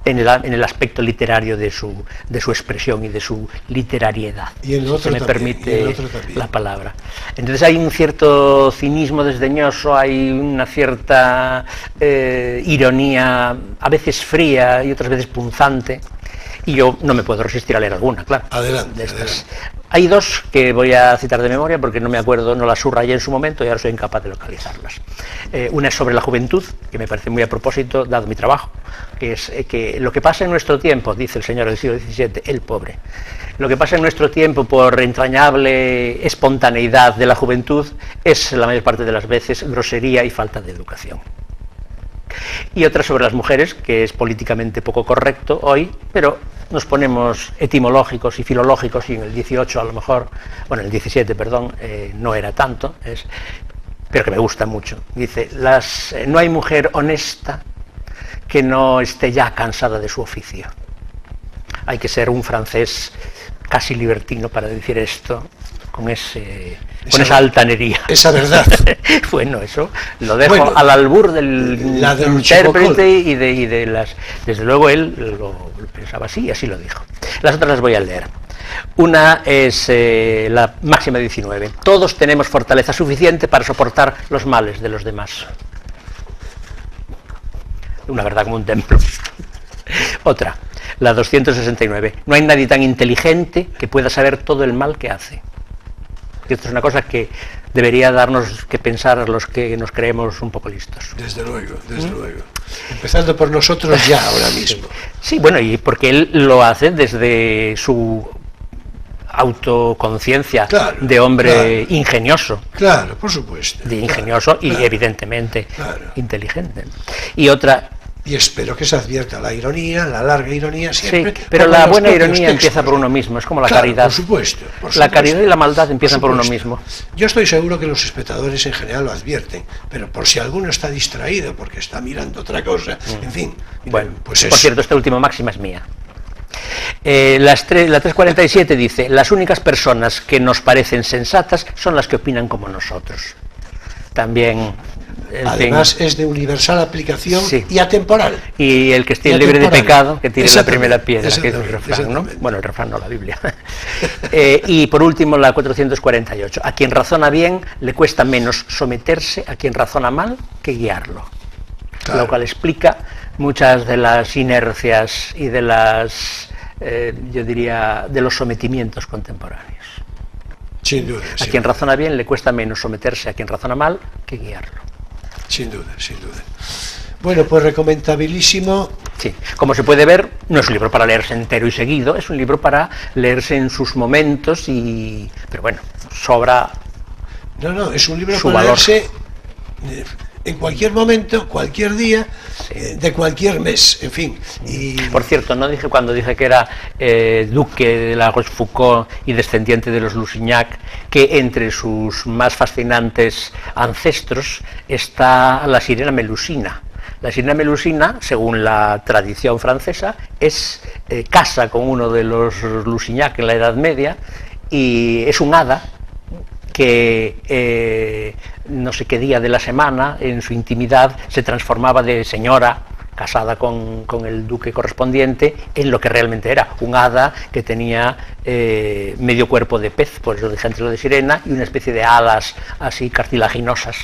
en el aspecto literario de su expresión y de su literariedad, y en el otro si me también, permite la palabra. Entonces hay un cierto cinismo desdeñoso, hay una cierta ironía, a veces fría y otras veces punzante, y yo no me puedo resistir a leer alguna, claro. Adelante. Hay dos que voy a citar de memoria porque no me acuerdo, no las subrayé en su momento y ahora soy incapaz de localizarlas. Una es sobre la juventud, que me parece muy a propósito, dado mi trabajo, que es que lo que pasa en nuestro tiempo, dice el señor del siglo XVII, el pobre, lo que pasa en nuestro tiempo por entrañable espontaneidad de la juventud es la mayor parte de las veces grosería y falta de educación. Y otra sobre las mujeres, que es políticamente poco correcto hoy, pero nos ponemos etimológicos y filológicos, y en el 18 a lo mejor, bueno, en el 17, perdón, no era tanto, pero que me gusta mucho. Dice, no hay mujer honesta que no esté ya cansada de su oficio. Hay que ser un francés casi libertino para decir esto, con esa altanería. Esa verdad. Bueno, eso lo dejo al albur del intérprete y de las... Desde luego él lo pensaba así y así lo dijo. Las otras las voy a leer. Una es la máxima 19. Todos tenemos fortaleza suficiente para soportar los males de los demás. Una verdad como un templo. Otra, la 269. No hay nadie tan inteligente que pueda saber todo el mal que hace. Y esto es una cosa que debería darnos que pensar a los que nos creemos un poco listos. Desde luego. Empezando por nosotros ya, ahora mismo. Sí, bueno, y porque él lo hace desde su autoconciencia de hombre ingenioso. Claro, por supuesto. De ingenioso y evidentemente inteligente. Y otra... Y espero que se advierta la ironía, la larga ironía siempre. Sí, pero la buena ironía empieza por uno mismo, es como la caridad. Por supuesto. La caridad y la maldad empiezan por uno mismo. Yo estoy seguro que los espectadores en general lo advierten, pero por si alguno está distraído porque está mirando otra cosa, en fin. Bueno, pues por cierto, esta última máxima es mía. La 347 dice, las únicas personas que nos parecen sensatas son las que opinan como nosotros. También... Además es de universal aplicación y atemporal. Y el que esté libre de pecado, que tiene la primera piedra, que es el refrán, ¿no? Bueno, el refrán no, la Biblia. Y por último la 448. A quien razona bien le cuesta menos someterse a quien razona mal que guiarlo. Claro. Lo cual explica muchas de las inercias y de las, yo diría, de los sometimientos contemporáneos. Sin duda. A quien razona bien le cuesta menos someterse a quien razona mal que guiarlo. Sin duda. Bueno, pues recomendabilísimo. Sí, como se puede ver, no es un libro para leerse entero y seguido, es un libro para leerse en sus momentos pero bueno, sobra. No, es un libro para leerse en cualquier momento, cualquier día, de cualquier mes, en fin. Y... Por cierto, no dije cuando dije que era duque de la Rochefoucauld y descendiente de los Lusignac, que entre sus más fascinantes ancestros está la sirena Melusina. La sirena Melusina, según la tradición francesa, casa con uno de los Lusignac en la Edad Media y es un hada que no sé qué día de la semana, en su intimidad, se transformaba de señora casada con el duque correspondiente en lo que realmente era, un hada que tenía medio cuerpo de pez, por eso dije antes lo de sirena, y una especie de alas así cartilaginosas,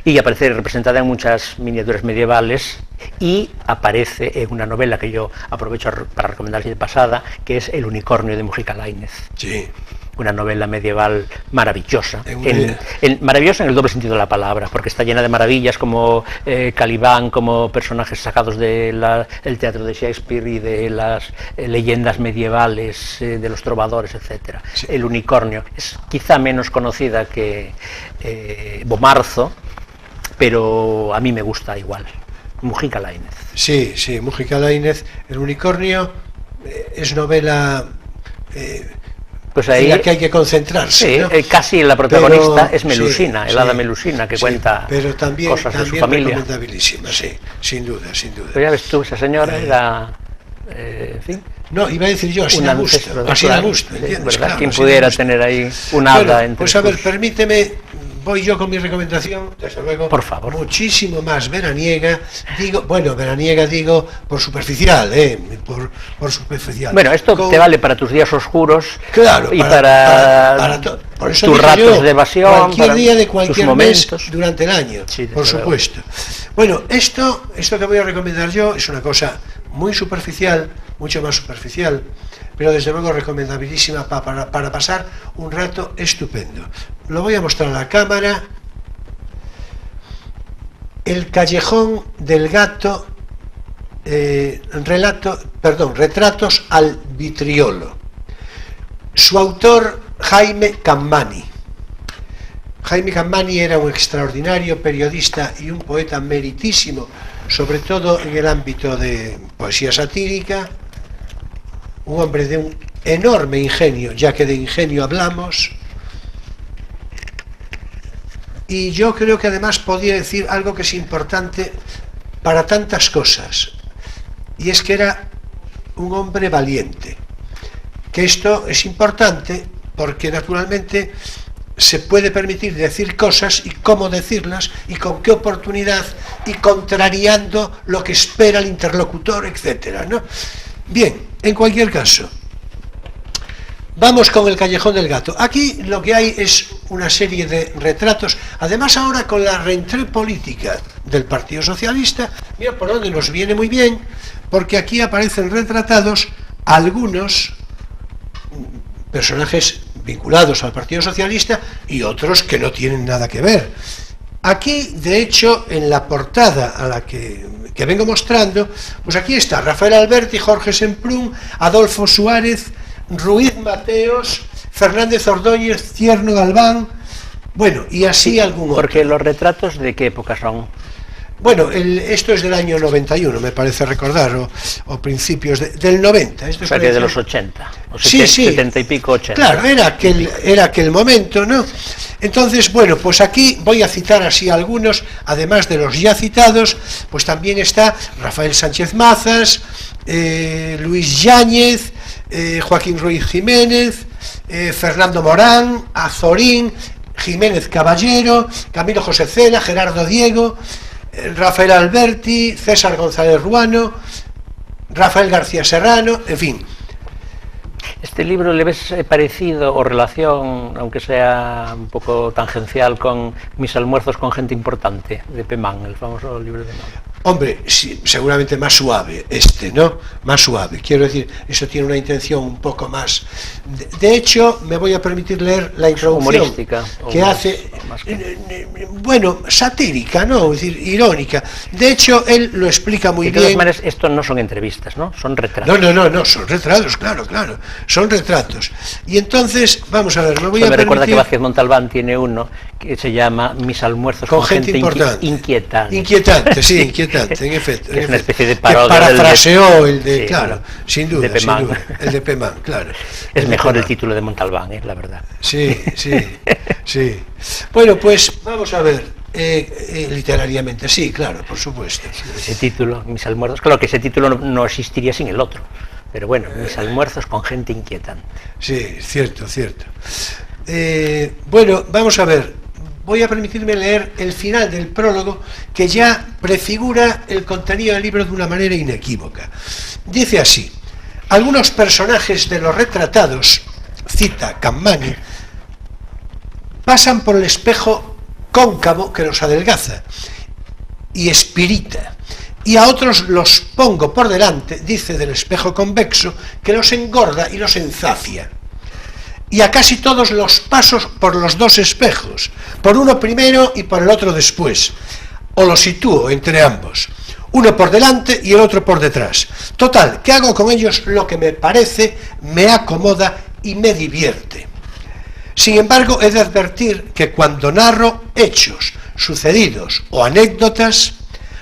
y aparece representada en muchas miniaturas medievales, y aparece en una novela que yo aprovecho para recomendar de pasada, que es El unicornio de Mujica Lainez. Sí. una novela medieval maravillosa, Una- maravillosa en el doble sentido de la palabra, porque está llena de maravillas como Calibán, como personajes sacados del teatro de Shakespeare y de las leyendas medievales, de los trovadores, etcétera. Sí. El unicornio es quizá menos conocida que Bomarzo, pero a mí me gusta igual. Mujica Lainez. Sí, sí, Mujica Lainez, El unicornio, es novela Pues en ahí, la que hay que concentrarse, sí, ¿no? casi la protagonista Pero, es Melusina, sí, el hada sí, Melusina, que sí, cuenta pero también, cosas de su también familia. recomendabilísima, sí, sin duda, sin duda. Pero ya ves tú, esa señora era, en fin, No, iba a decir yo, así un da ancestro, gusto, así da claro, gusto, sí, ¿entiendes? ¿verdad? Claro, Quien así da pudiera gusto. tener ahí un hada Bueno, entre pues a ver, sus- permíteme, voy yo con mi recomendación, desde luego, Por favor. muchísimo más veraniega, digo, por superficial, por superficial. Bueno, esto Con- te vale para tus días oscuros, Claro, y para por eso tus dije ratos yo, de evasión, cualquier para día de tus cualquier mes momentos. durante el año, Sí, desde por luego. supuesto. Bueno, esto que voy a recomendar yo es una cosa muy superficial, mucho más superficial, pero desde luego recomendabilísima para pasar un rato estupendo. Lo voy a mostrar a la cámara. El callejón del gato, retratos al vitriolo. Su autor, Jaime Cammani. Jaime Cammani era un extraordinario periodista y un poeta meritísimo, sobre todo en el ámbito de poesía satírica, un hombre de un enorme ingenio, ya que de ingenio hablamos, y yo creo que además podía decir algo que es importante para tantas cosas, y es que era un hombre valiente, que esto es importante porque naturalmente se puede permitir decir cosas y cómo decirlas y con qué oportunidad y contrariando lo que espera el interlocutor, etcétera, ¿no? Bien, en cualquier caso, vamos con el callejón del gato. Aquí lo que hay es una serie de retratos, además ahora con la rentrée política del Partido Socialista, mira por dónde nos viene muy bien, porque aquí aparecen retratados algunos personajes vinculados al Partido Socialista y otros que no tienen nada que ver. Aquí, de hecho, en la portada a la que vengo mostrando, pues aquí está Rafael Alberti, Jorge Semprún, Adolfo Suárez, Ruiz Mateos, Fernández Ordóñez, Tierno Galván, bueno, y así algún otro. Porque los retratos, ¿de qué época son? Bueno, esto es del año 91, me parece recordar, o principios del 90. Esto O sea, que de los 80, o Sí, sí. 70 y pico, 80. Claro, era aquel momento, ¿no? Entonces, bueno, pues aquí voy a citar así algunos, además de los ya citados, pues también está Rafael Sánchez Mazas, Luis Yáñez, Joaquín Ruiz Jiménez, Fernando Morán, Azorín, Jiménez Caballero, Camilo José Cela, Gerardo Diego, Rafael Alberti, César González Ruano, Rafael García Serrano, en fin. ¿Este libro le ves parecido o relación, aunque sea un poco tangencial, con Mis almuerzos con gente importante, de Pemán, el famoso libro de Pemán? Hombre, sí, seguramente más suave ¿no? Más suave. Quiero decir, eso tiene una intención un poco más... De hecho, me voy a permitir leer la introducción Humorística, que hace... Bueno, satírica, ¿no? Es decir, irónica. De hecho, él lo explica muy De todas bien. maneras, esto no son entrevistas, ¿no? Son retratos. No, son retratos, claro. Son retratos. Y entonces, vamos a ver, me voy a Me recuerda que permitir... Vázquez Montalbán tiene uno que se llama Mis almuerzos Con con gente importante. inquietante. Inquietante, sí, inquietante, en efecto. Es una especie de que parodia del parafraseó el de, sí, claro, sin duda, de Pemán. sin duda, el de Pemán, claro. Es de mejor el Pemán. título de Montalbán, la verdad. Sí. Bueno, pues vamos a ver, literariamente, sí, claro, por supuesto. Ese título, Mis almuerzos, claro que ese título no existiría sin el otro, pero bueno, Mis almuerzos con gente inquietante. Sí, cierto. Bueno, vamos a ver, voy a permitirme leer el final del prólogo que ya prefigura el contenido del libro de una manera inequívoca. Dice así: algunos personajes de los retratados, cita Cammani, pasan por el espejo cóncavo que los adelgaza y espirita, y a otros los pongo por delante, dice, del espejo convexo, que los engorda y los enzafia. y a casi todos los pasos por los dos espejos, por uno primero y por el otro después, o los sitúo entre ambos, uno por delante y el otro por detrás. Total, que hago con ellos lo que me parece, me acomoda y me divierte. Sin embargo, he de advertir que cuando narro hechos sucedidos o anécdotas,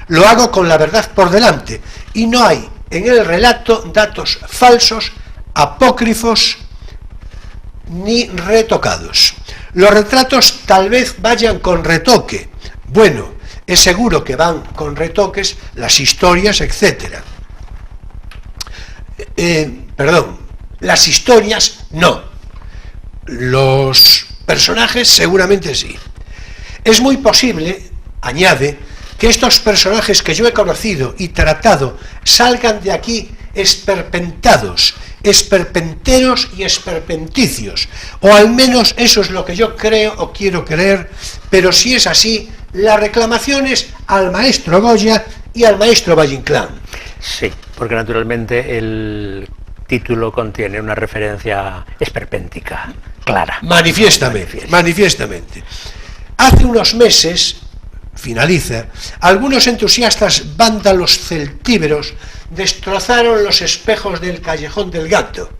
lo hago con la verdad por delante y no hay en el relato datos falsos, apócrifos ni retocados. Los retratos tal vez vayan con retoque. Bueno, es seguro que van con retoques las historias, etc. Las historias no. Los personajes seguramente sí. Es muy posible, añade, que estos personajes que yo he conocido y tratado salgan de aquí esperpentados, esperpenteros y esperpenticios, o al menos eso es lo que yo creo o quiero creer, pero si es así, la reclamación es al maestro Goya y al maestro Valle-Inclán. Sí, porque naturalmente el título contiene una referencia esperpéntica, clara. Manifiestamente. Hace unos meses, finaliza, algunos entusiastas vándalos celtíberos destrozaron los espejos del Callejón del Gato.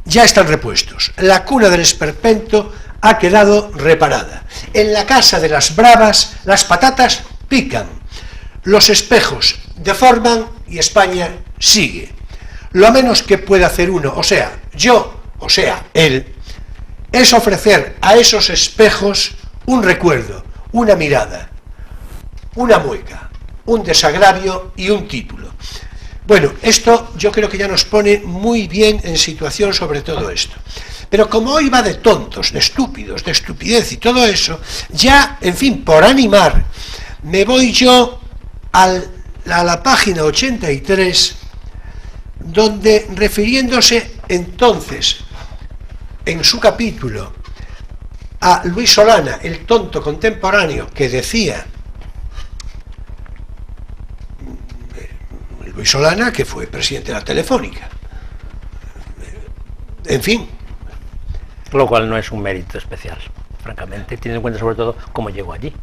Ya están repuestos. La cuna del esperpento ha quedado reparada. En la casa de las bravas las patatas pican, los espejos deforman y España sigue. Lo menos que puede hacer uno, o sea, yo, o sea, él, es ofrecer a esos espejos un recuerdo, una mirada, una mueca, un desagravio y un título. Bueno, esto yo creo que ya nos pone muy bien en situación sobre todo esto. Pero como hoy va de tontos, de estúpidos, de estupidez y todo eso, ya, en fin, por animar, me voy yo a la página 83, donde refiriéndose entonces, en su capítulo, a Luis Solana, el tonto contemporáneo, que decía, Luis Solana, que fue presidente de la Telefónica, en fin. Lo cual no es un mérito especial, francamente, teniendo en cuenta sobre todo cómo llegó allí.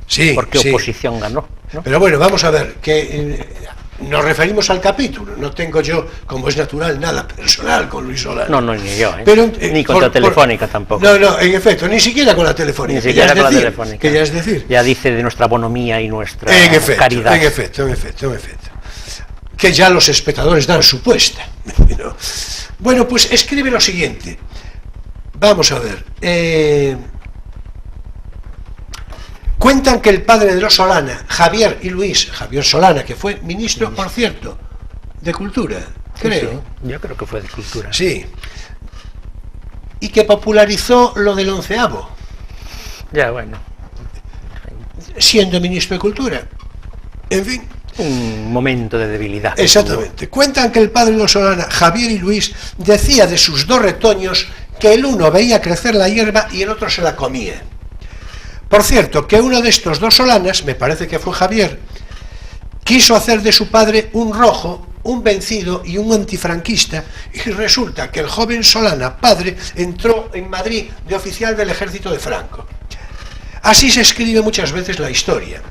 Sí, por qué oposición ganó, ¿no? Pero bueno, vamos a ver, que nos referimos al capítulo, no tengo yo, como es natural, nada personal con Luis Solana. No, ni yo, Pero, ni contra Telefónica tampoco. No, en efecto, ni siquiera con la Telefónica. Ni siquiera con la Telefónica. Que ya es decir. Ya dice de nuestra bonomía y nuestra caridad. En efecto. Que ya los espectadores dan su puesta. Bueno, pues escribe lo siguiente. Vamos a ver. Cuentan que el padre de los Solana, Javier y Luis, Javier Solana, que fue ministro, por cierto, de Cultura, creo. Sí, yo creo que fue de Cultura. Sí. Y que popularizó lo del onceavo. Ya, bueno. Siendo ministro de Cultura. En fin. Un momento de debilidad. Exactamente. Cuentan que el padre de los Solana, Javier y Luis, decía de sus dos retoños que el uno veía crecer la hierba y el otro se la comía. Por cierto, que uno de estos dos Solanas, me parece que fue Javier, quiso hacer de su padre un rojo, un vencido y un antifranquista, y resulta que el joven Solana, padre, entró en Madrid de oficial del ejército de Franco. Así se escribe muchas veces la historia.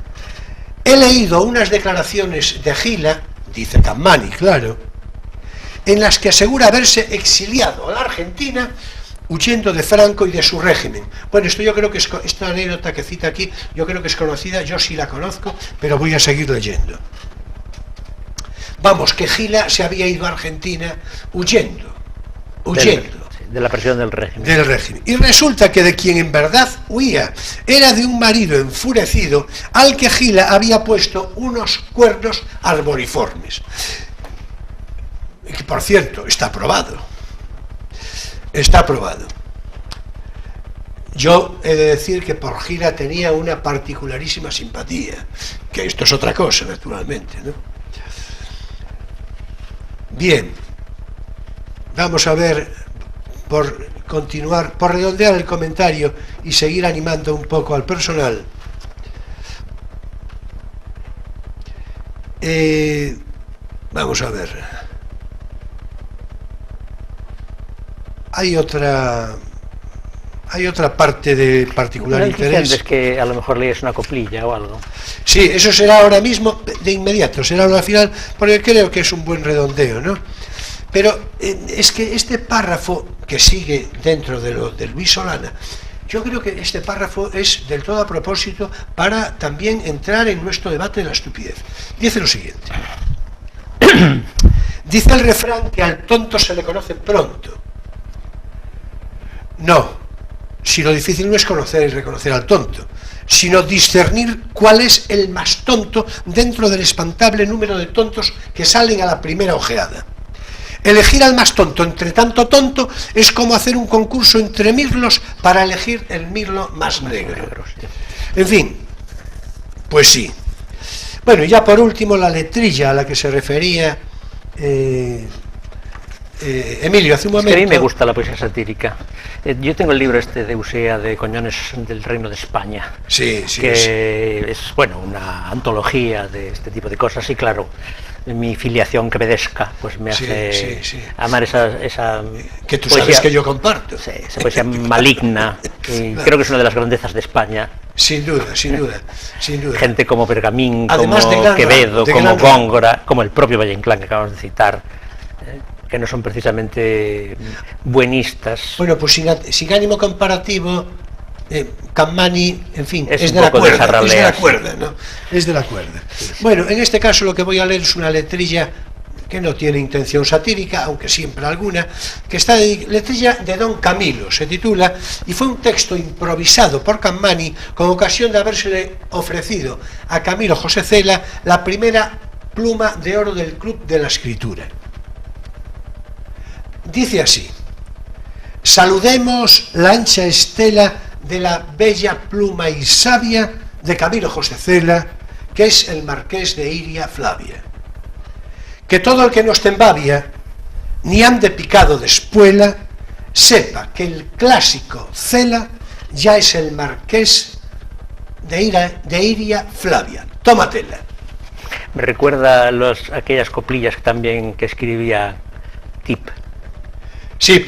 He leído unas declaraciones de Gila, dice Cammani, claro, en las que asegura haberse exiliado a la Argentina huyendo de Franco y de su régimen. Bueno, esto yo creo que es, esta anécdota que cita aquí, yo creo que es conocida, yo sí la conozco, pero voy a seguir leyendo. Vamos, que Gila se había ido a Argentina huyendo. De la presión del régimen. Del régimen. Y resulta que de quien en verdad huía era de un marido enfurecido al que Gila había puesto unos cuernos arboriformes. Que por cierto, está aprobado. Está aprobado. Yo he de decir que por Gila tenía una particularísima simpatía, que esto es otra cosa, naturalmente, ¿no? Bien, vamos a ver, por continuar, por redondear el comentario y seguir animando un poco al personal. Vamos a ver. hay otra parte de particular interés. Es que a lo mejor lees una coplilla o algo. Sí, eso será ahora mismo, de inmediato, será ahora al final, porque creo que es un buen redondeo, ¿no? Pero es que este párrafo que sigue dentro de lo de Luis Solana, yo creo que este párrafo es del todo a propósito para también entrar en nuestro debate de la estupidez. Dice lo siguiente. Dice el refrán que al tonto se le conoce pronto. No. Si lo difícil no es conocer y reconocer al tonto, sino discernir cuál es el más tonto dentro del espantable número de tontos que salen a la primera ojeada. Elegir al más tonto entre tanto tonto es como hacer un concurso entre mirlos para elegir el mirlo más negro. En fin, pues sí. Bueno, y ya por último la letrilla a la que se refería Emilio hace un momento. Es que a mí me gusta la poesía satírica. Yo tengo el libro este de Usea de Coñones del Reino de España, sí, que es bueno, una antología de este tipo de cosas, y claro, mi filiación quevedesca pues me hace amar esa que tú poesía, sabes que yo comparto. Sí, esa poesía maligna, y claro, creo que es una de las grandezas de España. Sin duda, sin duda, sin duda. Gente como Pergamín, además como Quevedo, como Góngora, como el propio Valle Inclán que acabamos de citar, que no son precisamente buenistas. Bueno, pues sin ánimo comparativo, Cammani, en fin, es de la cuerda, es de la cuerda, ¿no? Es de la cuerda. Sí. Bueno, en este caso lo que voy a leer es una letrilla que no tiene intención satírica, aunque siempre alguna, que está de letrilla de Don Camilo, se titula, y fue un texto improvisado por Cammani con ocasión de habérsele ofrecido a Camilo José Cela la primera pluma de oro del Club de la Escritura. Dice así: saludemos la ancha estela de la bella pluma y sabia de Camilo José Cela, que es el marqués de Iria Flavia. Que todo el que nos embabia, ni ande picado de espuela, sepa que el clásico Cela ya es el marqués de Iria Flavia. Tómatela. Me recuerda aquellas coplillas también que escribía Tip. Sí,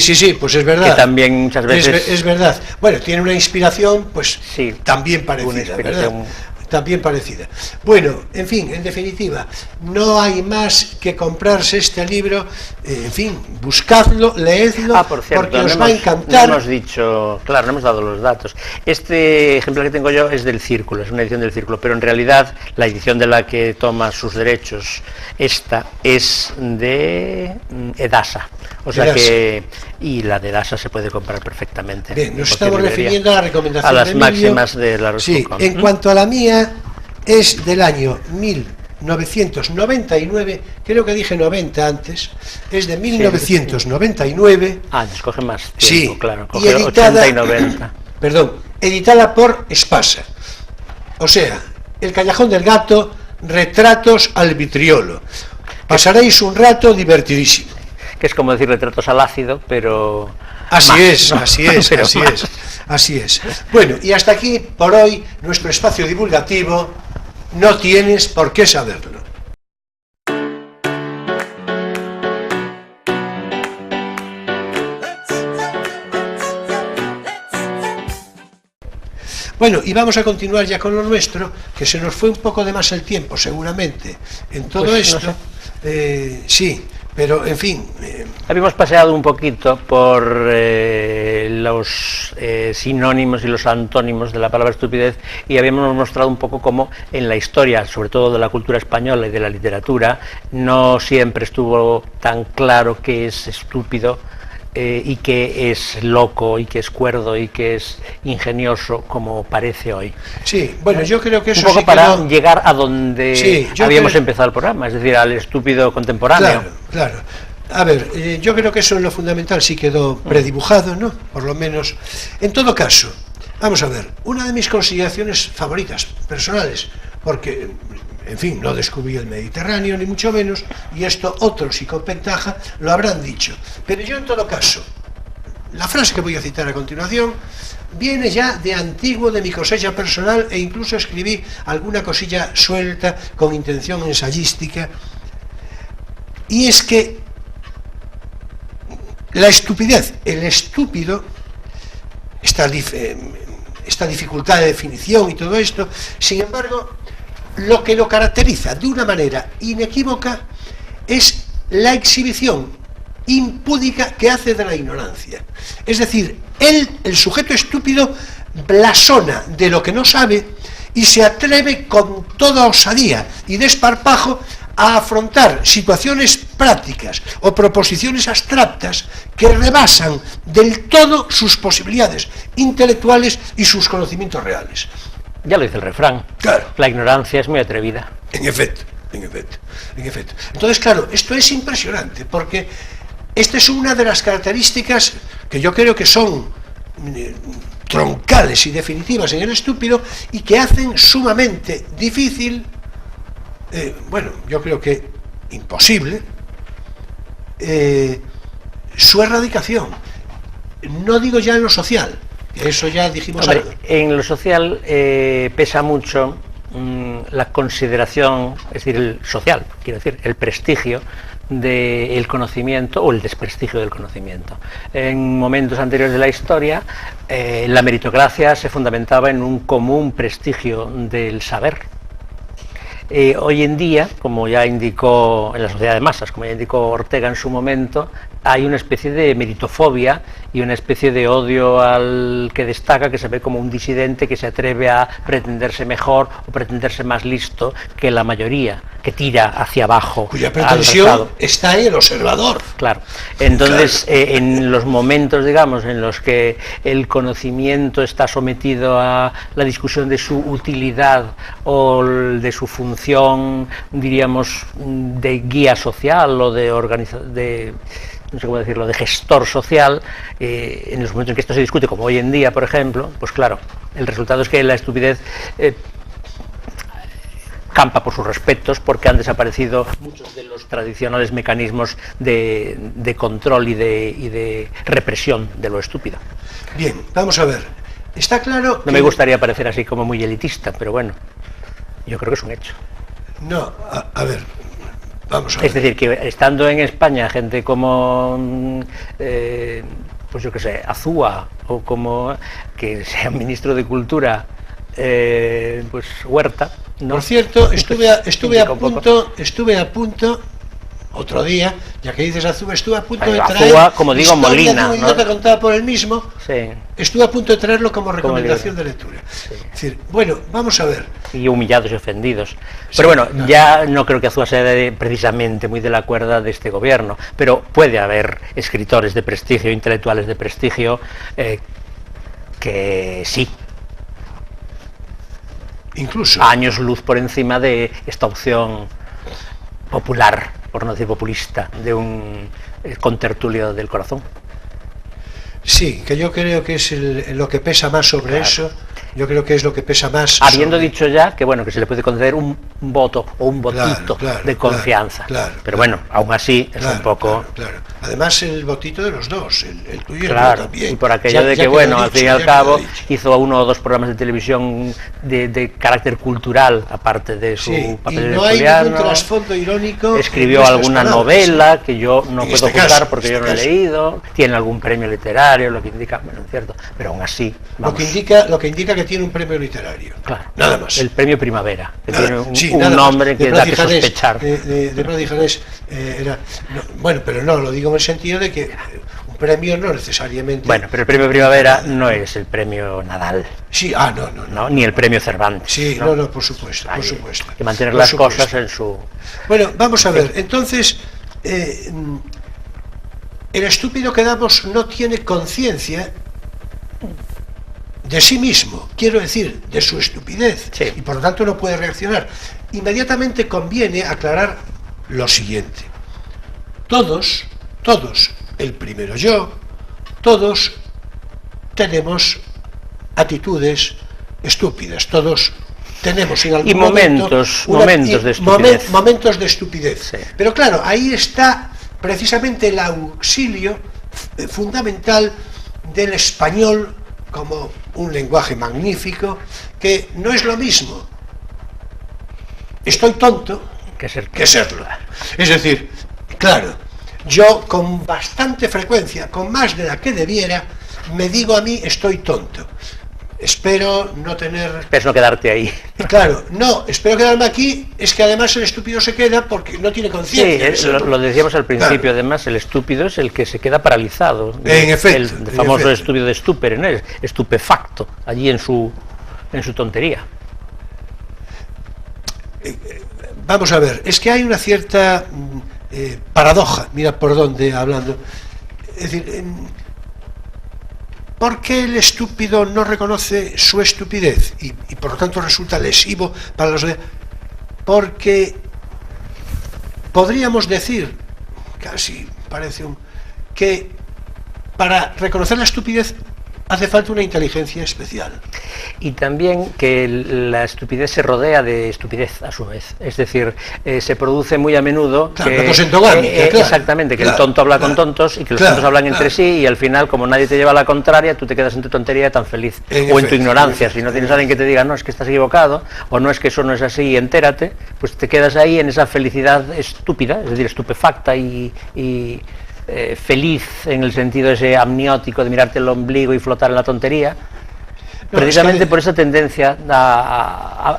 sí, pues es verdad. Que también muchas veces... Es verdad. Bueno, tiene una inspiración, pues sí, también parecida, una inspiración... También parecida. Bueno, en fin, en definitiva, no hay más que comprarse este libro, en fin, buscadlo, leedlo, por cierto, porque os va a encantar. No hemos dicho, claro, no hemos dado los datos. Este ejemplar que tengo yo es del Círculo, es una edición del Círculo, pero en realidad la edición de la que toma sus derechos, esta es de Edasa. O sea que, y la de Edasa se puede comprar perfectamente. Bien, nos estamos refiriendo a la recomendación a las de Emilio, máximas de la Sí, en cuanto a la mía, es del año 1999, creo que dije 90 antes, es de 1999. Ah, nos coge más tiempo, sí, claro, coge y editada, 80 y 90. Perdón, editada por Espasa. O sea, El Callejón del Gato, retratos al vitriolo. Pasaréis un rato divertidísimo. Que es como decir retratos al ácido, pero... Así más, es, ¿no? así es, pero así más. es, así es. Bueno, y hasta aquí por hoy nuestro espacio divulgativo. No tienes por qué saberlo. Bueno, y vamos a continuar ya con lo nuestro, que se nos fue un poco de más el tiempo, seguramente, en todo pues, esto. No sé. Sí, pero en fin... Habíamos paseado un poquito por los sinónimos y los antónimos de la palabra estupidez, y habíamos mostrado un poco cómo en la historia, sobre todo de la cultura española y de la literatura, no siempre estuvo tan claro qué es estúpido, y que es loco, y que es cuerdo, y que es ingenioso, como parece hoy. Sí, bueno, yo creo que eso un poco sí para que no... llegar a donde habíamos empezado el programa, es decir, al estúpido contemporáneo. Claro. A ver, yo creo que eso en lo fundamental sí quedó predibujado, ¿no? Por lo menos. En todo caso, vamos a ver, una de mis consideraciones favoritas, personales, porque... En fin, no descubrí el Mediterráneo, ni mucho menos, y esto otros y con ventaja lo habrán dicho. Pero yo en todo caso, la frase que voy a citar a continuación viene ya de antiguo, de mi cosecha personal, e incluso escribí alguna cosilla suelta con intención ensayística, y es que la estupidez, el estúpido, esta dificultad de definición y todo esto, sin embargo, lo que lo caracteriza de una manera inequívoca es la exhibición impúdica que hace de la ignorancia. Es decir, él, el sujeto estúpido, blasona de lo que no sabe y se atreve con toda osadía y desparpajo a afrontar situaciones prácticas o proposiciones abstractas que rebasan del todo sus posibilidades intelectuales y sus conocimientos reales. Ya lo dice el refrán. Claro. La ignorancia es muy atrevida. En efecto. Entonces, claro, esto es impresionante, porque esta es una de las características que yo creo que son troncales y definitivas en el estúpido y que hacen sumamente difícil, yo creo que imposible, su erradicación. No digo ya en lo social, eso ya dijimos. Hombre, en lo social pesa mucho la consideración, es decir, el social, quiero decir, el prestigio del conocimiento o el desprestigio del conocimiento. En momentos anteriores de la historia, la meritocracia se fundamentaba en un común prestigio del saber. Hoy en día, como ya indicó en la sociedad de masas, como ya indicó Ortega en su momento, hay una especie de meritofobia y una especie de odio al que destaca, que se ve como un disidente que se atreve a pretenderse mejor o pretenderse más listo que la mayoría, que tira hacia abajo. Cuya pretensión está en el observador. Claro. Entonces, claro. En los momentos, digamos, en los que el conocimiento está sometido a la discusión de su utilidad o de su función, diríamos, de guía social o de no sé cómo decirlo, de gestor social, en los momentos en que esto se discute, como hoy en día, por ejemplo, pues claro, el resultado es que la estupidez campa por sus respectos, porque han desaparecido muchos de los tradicionales mecanismos de control y de represión de lo estúpido. Bien, vamos a ver. Está claro que... No me gustaría parecer así como muy elitista, pero bueno, yo creo que es un hecho. No, a ver, vamos a ver. Es decir, que estando en España gente como, pues yo qué sé, Azúa, o como que sea ministro de Cultura, pues Huerta, ¿no? Por cierto, estuve a punto, otro día, ya que dices Azúa, estuve a punto de traer... Azúa, como digo, Molina, ¿no? Yo te contaba por el mismo, sí. Estuve a punto de traerlo como recomendación de lectura. Sí. Es decir, bueno, vamos a ver. Y humillados y ofendidos. Sí, pero bueno, no. Ya no creo que Azúa sea precisamente muy de la cuerda de este gobierno, pero puede haber escritores de prestigio, intelectuales de prestigio, que sí. Incluso. Años luz por encima de esta opción popular, por no decir populista, de un contertulio del corazón. Sí, que yo creo que es lo que pesa más sobre eso. Yo creo que es lo que pesa más. Habiendo dicho ya que bueno, que se le puede conceder un voto o un votito de confianza. Pero bueno, aún así es un poco. Claro. Además el votito de los dos, el tuyo y el mío también. Y por aquello de que bueno, al fin y al cabo hizo 1 o 2 programas de televisión de carácter cultural, aparte de su papel y no hay ningún trasfondo irónico. Escribió alguna novela que yo no puedo juzgar porque yo no he leído. Tiene algún premio literario, lo que indica, bueno, es cierto, pero aún así. Lo que indica que tiene un premio literario. Claro. Nada más. El premio Primavera, que tiene un nombre que da que sospechar. De Prodijanés era. No, bueno, pero no, lo digo en el sentido de que un premio no necesariamente. Bueno, pero el premio Primavera no es el premio Nadal. Sí, no. Ni el premio Cervantes. Sí, no, por supuesto. Hay que mantener las cosas en su. Bueno, vamos a ver. Entonces, el estúpido que damos no tiene conciencia de sí mismo, quiero decir, de su estupidez, y por lo tanto no puede reaccionar. Inmediatamente conviene aclarar lo siguiente: todos, el primero yo, todos tenemos actitudes estúpidas, todos tenemos en algún momentos de estupidez. Sí. Pero claro, ahí está precisamente el auxilio fundamental del español como un lenguaje magnífico, que no es lo mismo estoy tonto que serlo. Es decir, claro, Yo con bastante frecuencia, con más de la que debiera, me digo a mí estoy tonto. Espero no tener... Espero no quedarte ahí. Claro, no, espero quedarme aquí, es que además el estúpido se queda porque no tiene conciencia. Sí, lo decíamos al principio, claro. Además, el estúpido es el que se queda paralizado. En efecto. El famoso estúpido de estúpere, ¿no? Estupefacto, allí en su tontería. Vamos a ver, es que hay una cierta paradoja, mira por dónde hablando. Es decir, ¿por qué el estúpido no reconoce su estupidez y por lo tanto resulta lesivo para la sociedad? Porque podríamos decir, casi parece que para reconocer la estupidez hace falta una inteligencia especial. Y también que la estupidez se rodea de estupidez a su vez. Es decir, se produce muy a menudo claro, que, exactamente, que el tonto habla con tontos y que los tontos hablan entre sí y al final, como nadie te lleva a la contraria, tú te quedas en tu tontería tan feliz. O en tu ignorancia. Si no tienes a alguien que te diga, no, es que estás equivocado, o no, es que eso no es así y entérate, pues te quedas ahí en esa felicidad estúpida, es decir, estupefacta y feliz en el sentido ese amniótico de mirarte el ombligo y flotar en la tontería, precisamente por esa tendencia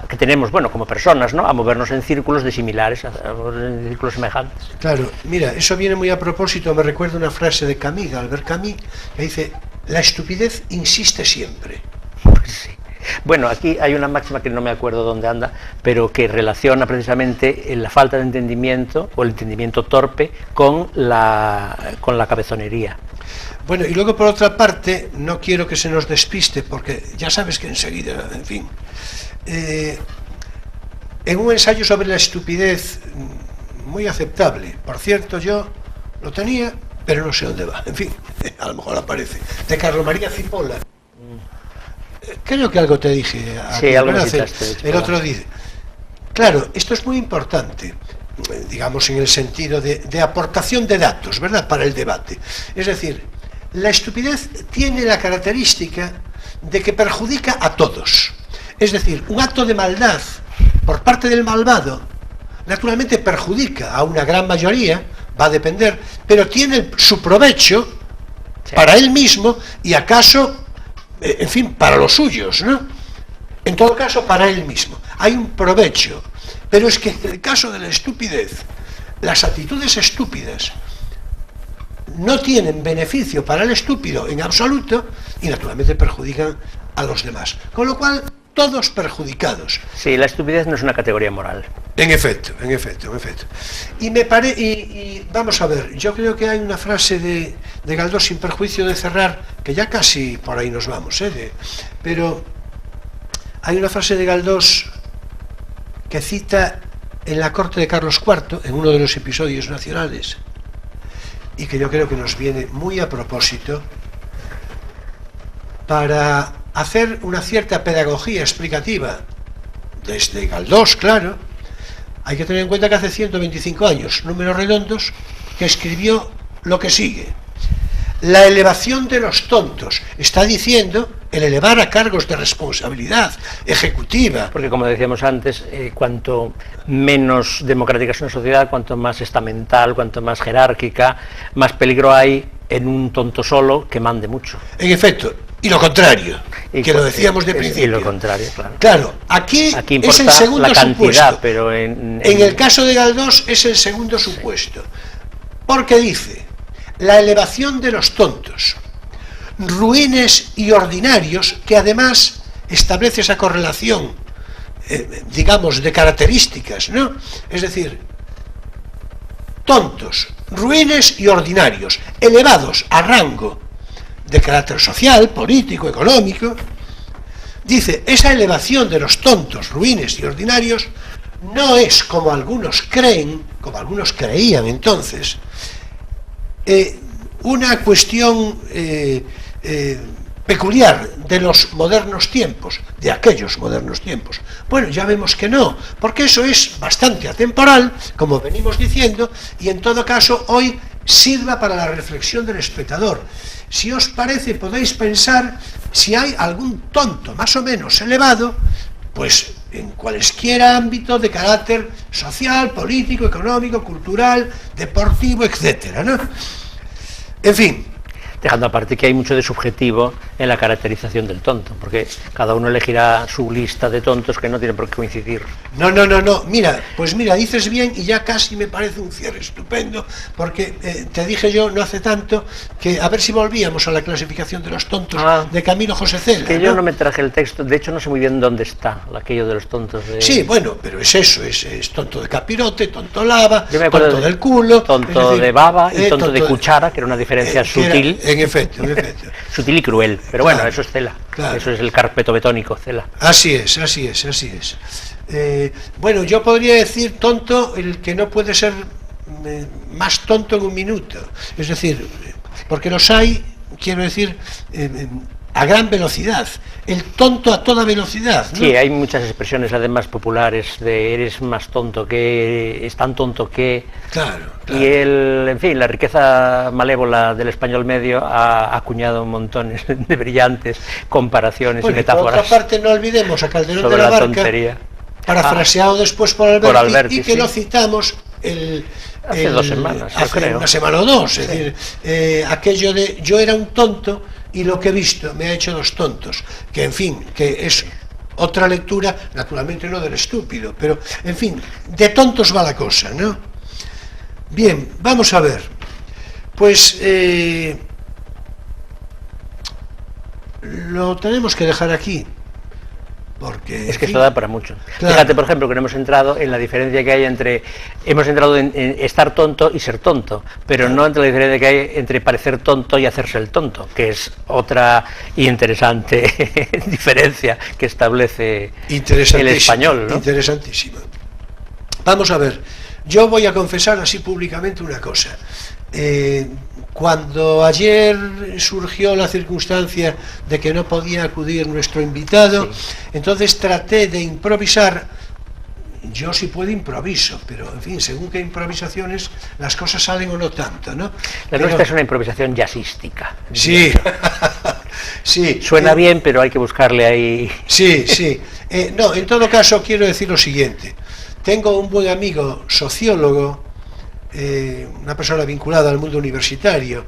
que tenemos, bueno, como personas, ¿no?, a movernos en círculos de similares, en círculos semejantes. Claro, mira, eso viene muy a propósito, me recuerda una frase de Camus, Albert Camus, que dice, la estupidez insiste siempre. Pues sí. Bueno, aquí hay una máxima que no me acuerdo dónde anda, pero que relaciona precisamente la falta de entendimiento o el entendimiento torpe con la cabezonería. Bueno, y luego por otra parte, no quiero que se nos despiste, porque ya sabes que enseguida, en fin, en un ensayo sobre la estupidez muy aceptable, por cierto, yo lo tenía, pero no sé dónde va, en fin, a lo mejor aparece, de Carlos María Cipolla. Creo que algo te dije. Sí, algo me citaste, el otro dice. Claro, esto es muy importante, digamos, en el sentido de aportación de datos, ¿verdad?, para el debate. Es decir, la estupidez tiene la característica de que perjudica a todos. Es decir, un acto de maldad por parte del malvado, naturalmente perjudica a una gran mayoría, va a depender, pero tiene su provecho para él mismo y acaso... en fin, para los suyos, ¿no? En todo caso, para él mismo. Hay un provecho. Pero es que en el caso de la estupidez, las actitudes estúpidas no tienen beneficio para el estúpido en absoluto y naturalmente perjudican a los demás. Con lo cual, todos perjudicados. Sí, la estupidez no es una categoría moral. En efecto. Y vamos a ver, yo creo que hay una frase de Galdós, sin perjuicio de cerrar, que ya casi por ahí nos vamos, pero hay una frase de Galdós que cita en la corte de Carlos IV, en uno de los episodios nacionales, y que yo creo que nos viene muy a propósito para hacer una cierta pedagogía explicativa desde Galdós, claro. Hay que tener en cuenta que hace 125 años, números redondos, que escribió lo que sigue. La elevación de los tontos, está diciendo el elevar a cargos de responsabilidad ejecutiva. Porque como decíamos antes, cuanto menos democrática es una sociedad, cuanto más estamental, cuanto más jerárquica, más peligro hay en un tonto solo que mande mucho. En efecto, y lo contrario, que lo decíamos de principio. Y lo contrario, claro. Claro, aquí es el segundo la cantidad, supuesto. Pero en el caso de Galdós es el segundo supuesto. Porque dice, la elevación de los tontos, ruines y ordinarios, que además establece esa correlación, digamos, de características, ¿no? Es decir, tontos, ruines y ordinarios, elevados a rango de carácter social, político, económico. Dice, esa elevación de los tontos, ruines y ordinarios no es, como algunos creen, como algunos creían entonces, una cuestión peculiar de los modernos tiempos, de aquellos modernos tiempos. Bueno, ya vemos que no, porque eso es bastante atemporal, como venimos diciendo, y en todo caso hoy sirva para la reflexión del espectador. Si os parece, podéis pensar si hay algún tonto más o menos elevado pues en cualesquiera ámbito de carácter social, político, económico, cultural, deportivo, etcétera, ¿no? En fin. Dejando aparte que hay mucho de subjetivo en la caracterización del tonto, porque cada uno elegirá su lista de tontos que no tienen por qué coincidir. No, mira, dices bien y ya casi me parece un cierre estupendo, porque te dije yo no hace tanto que a ver si volvíamos a la clasificación de los tontos de Camilo José Cela. Que yo no me traje el texto, de hecho no sé muy bien dónde está aquello de los tontos. Sí, bueno, pero es eso, es tonto de capirote, tonto lava, tonto del culo... Tonto decir, de baba y tonto de cuchara, que era una diferencia sutil. En efecto. Sutil y cruel, pero claro, bueno, eso es Cela, claro. Eso es el carpeto betónico, Cela. Así es. Bueno, yo podría decir tonto el que no puede ser más tonto en un minuto, es decir, porque los hay, quiero decir, a gran velocidad, el tonto a toda velocidad, ¿no? Sí, hay muchas expresiones además populares de eres más tonto que, es tan tonto que... Claro. Y en fin, la riqueza malévola del español medio ha acuñado montones de brillantes comparaciones y metáforas. Por otra parte, no olvidemos a Calderón sobre de la Barca, tontería. Parafraseado después por Alberti, y que lo citamos hace 2 semanas, hace creo. Una semana o dos, sí. Es decir, aquello de yo era un tonto y lo que he visto me ha hecho 2 tontos, que en fin, que es otra lectura, naturalmente no del estúpido, pero en fin, de tontos va la cosa, ¿no? Bien, vamos a ver, pues lo tenemos que dejar aquí. Porque, es que esto da para mucho. Claro. Fíjate, por ejemplo, que no hemos entrado en la diferencia que hay entre... Hemos entrado en estar tonto y ser tonto, pero no entre la diferencia que hay entre parecer tonto y hacerse el tonto, que es otra interesante diferencia que establece el español, ¿no? Interesantísima. Vamos a ver, yo voy a confesar así públicamente una cosa. Cuando ayer surgió la circunstancia de que no podía acudir nuestro invitado, sí, entonces traté de improvisar. Yo sí puedo improviso, pero en fin, según qué improvisaciones las cosas salen o no tanto, ¿no? La nuestra es una improvisación jazzística. Sí, sí. Suena bien, pero hay que buscarle ahí... Sí. No, en todo caso quiero decir lo siguiente. Tengo un buen amigo sociólogo, una persona vinculada al mundo universitario,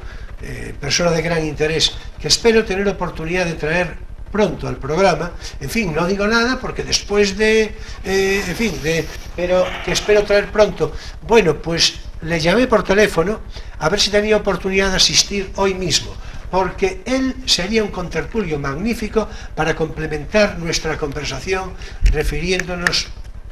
persona de gran interés, que espero tener oportunidad de traer pronto al programa. En fin, no digo nada porque después pero que espero traer pronto. Bueno, pues le llamé por teléfono a ver si tenía oportunidad de asistir hoy mismo, porque él sería un contertulio magnífico para complementar nuestra conversación refiriéndonos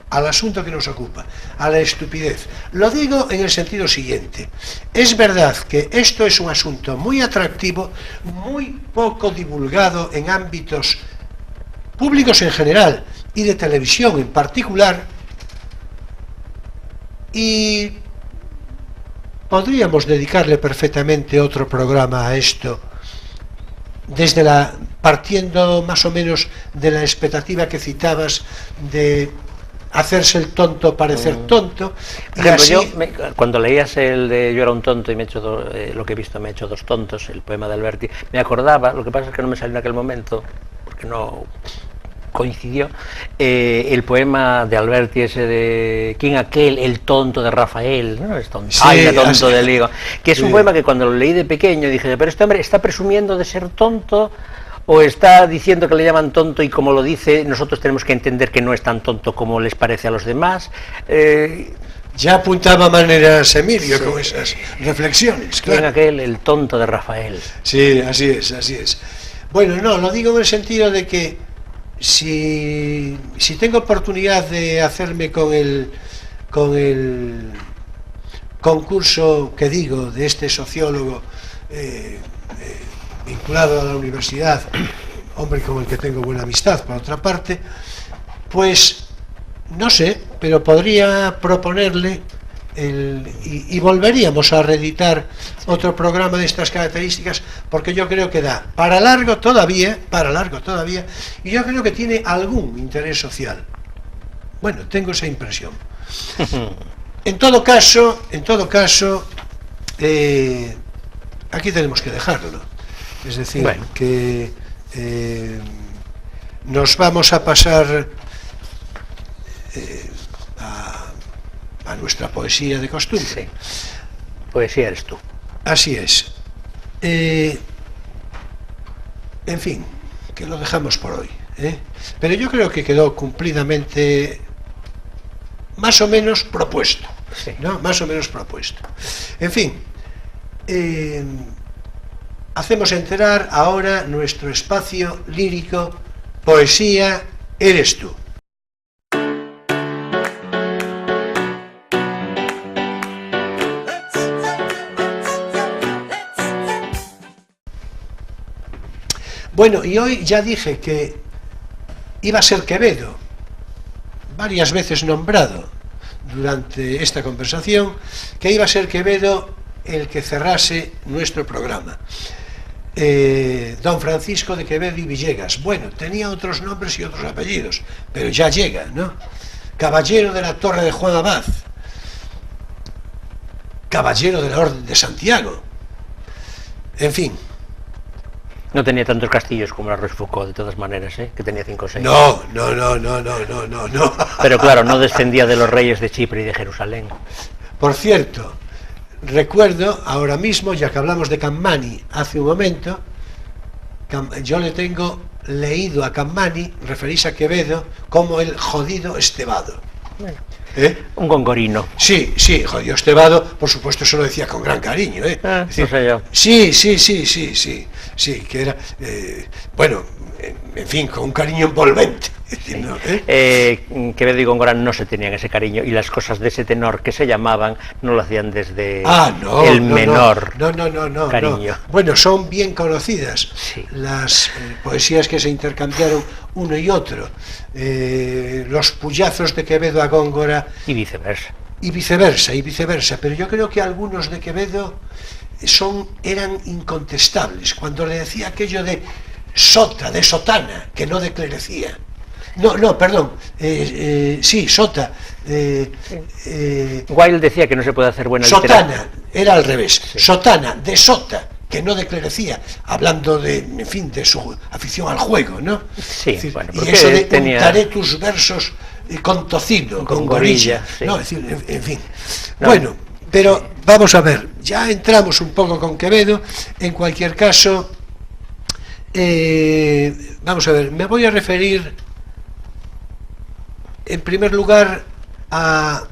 al asunto que nos ocupa, a la estupidez. Lo digo en el sentido siguiente: es verdad que esto es un asunto muy atractivo, muy poco divulgado en ámbitos públicos en general y de televisión en particular, y podríamos dedicarle perfectamente otro programa a esto, partiendo más o menos de la expectativa que citabas de hacerse el tonto, parecer tonto. Por ejemplo, cuando leías el de Yo era un tonto y me he hecho lo que he visto me he hecho 2 tontos, el poema de Alberti, me acordaba, lo que pasa es que no me salió en aquel momento, porque no coincidió, el poema de Alberti ese de ¿quién aquel? El tonto de Rafael, ¿no? Es tonto, sí, ay, tonto de Ligo, que es un poema que cuando lo leí de pequeño dije, pero este hombre está presumiendo de ser tonto, o está diciendo que le llaman tonto y como lo dice, nosotros tenemos que entender que no es tan tonto como les parece a los demás. Ya apuntaba maneras Emilio, sí, con esas reflexiones. Claro. Aquel, el tonto de Rafael. Sí, así es. Bueno, no, lo digo en el sentido de que si tengo oportunidad de hacerme con el concurso que digo de este sociólogo vinculado a la universidad, hombre con el que tengo buena amistad por otra parte, pues no sé, pero podría proponerle y volveríamos a reeditar otro programa de estas características, porque yo creo que da para largo todavía, y yo creo que tiene algún interés social. Bueno, tengo esa impresión. En todo caso, aquí tenemos que dejarlo. Es decir, bueno, que nos vamos a pasar a nuestra poesía de costumbre. Sí. Poesía eres tú. Así es. En fin, que lo dejamos por hoy, ¿eh? Pero yo creo que quedó cumplidamente más o menos propuesto, Sí. ¿no? Más o menos propuesto. En fin, hacemos enterar ahora nuestro espacio lírico, Poesía eres tú. Bueno, y hoy ya dije que iba a ser Quevedo, varias veces nombrado durante esta conversación, que iba a ser Quevedo el que cerrase nuestro programa. Don Francisco de Quevedo y Villegas. Bueno, tenía otros nombres y otros apellidos, pero ya llega, ¿no? Caballero de la Torre de Juan Abad, caballero de la Orden de Santiago, en fin. No tenía tantos castillos como la Rochefoucauld, de todas maneras, ¿eh? Que tenía 5 o 6. No. Pero claro, no descendía de los reyes de Chipre y de Jerusalén. Por cierto, recuerdo ahora mismo, ya que hablamos de Cammani hace un momento, yo le tengo leído a Cammani, referirse a Quevedo, como el jodido estebado. Bueno, ¿Eh? un gongorino. Sí, jodido estebado, por supuesto eso lo decía con gran cariño, ¿eh? Ah, Es decir, no sé yo. Sí, que era, bueno, en fin, con un cariño envolvente. Sí. ¿No? Quevedo y Góngora no se tenían ese cariño, y las cosas de ese tenor que se llamaban no lo hacían desde menor cariño. No. Bueno, son bien conocidas, Sí. las poesías que se intercambiaron uno y otro, los puyazos de Quevedo a Góngora Y viceversa. y viceversa, pero yo creo que algunos de Quevedo eran incontestables, cuando le decía aquello de sota, de sotana, que no declarecía. Perdón, sí, sota. Wilde decía que no se puede hacer buena Sotana, literatura. era al revés, Sí. sotana, de sota, que no declarecía, hablando de, en fin, de su afición al juego, ¿no? Sí, Es decir, bueno, y porque eso de tenía- untaré tus versos con tocino, con gorilla, sí. no, es decir, en fin. No. Bueno, pero vamos a ver, ya entramos un poco con Quevedo, en cualquier caso, vamos a ver, me voy a referir en primer lugar a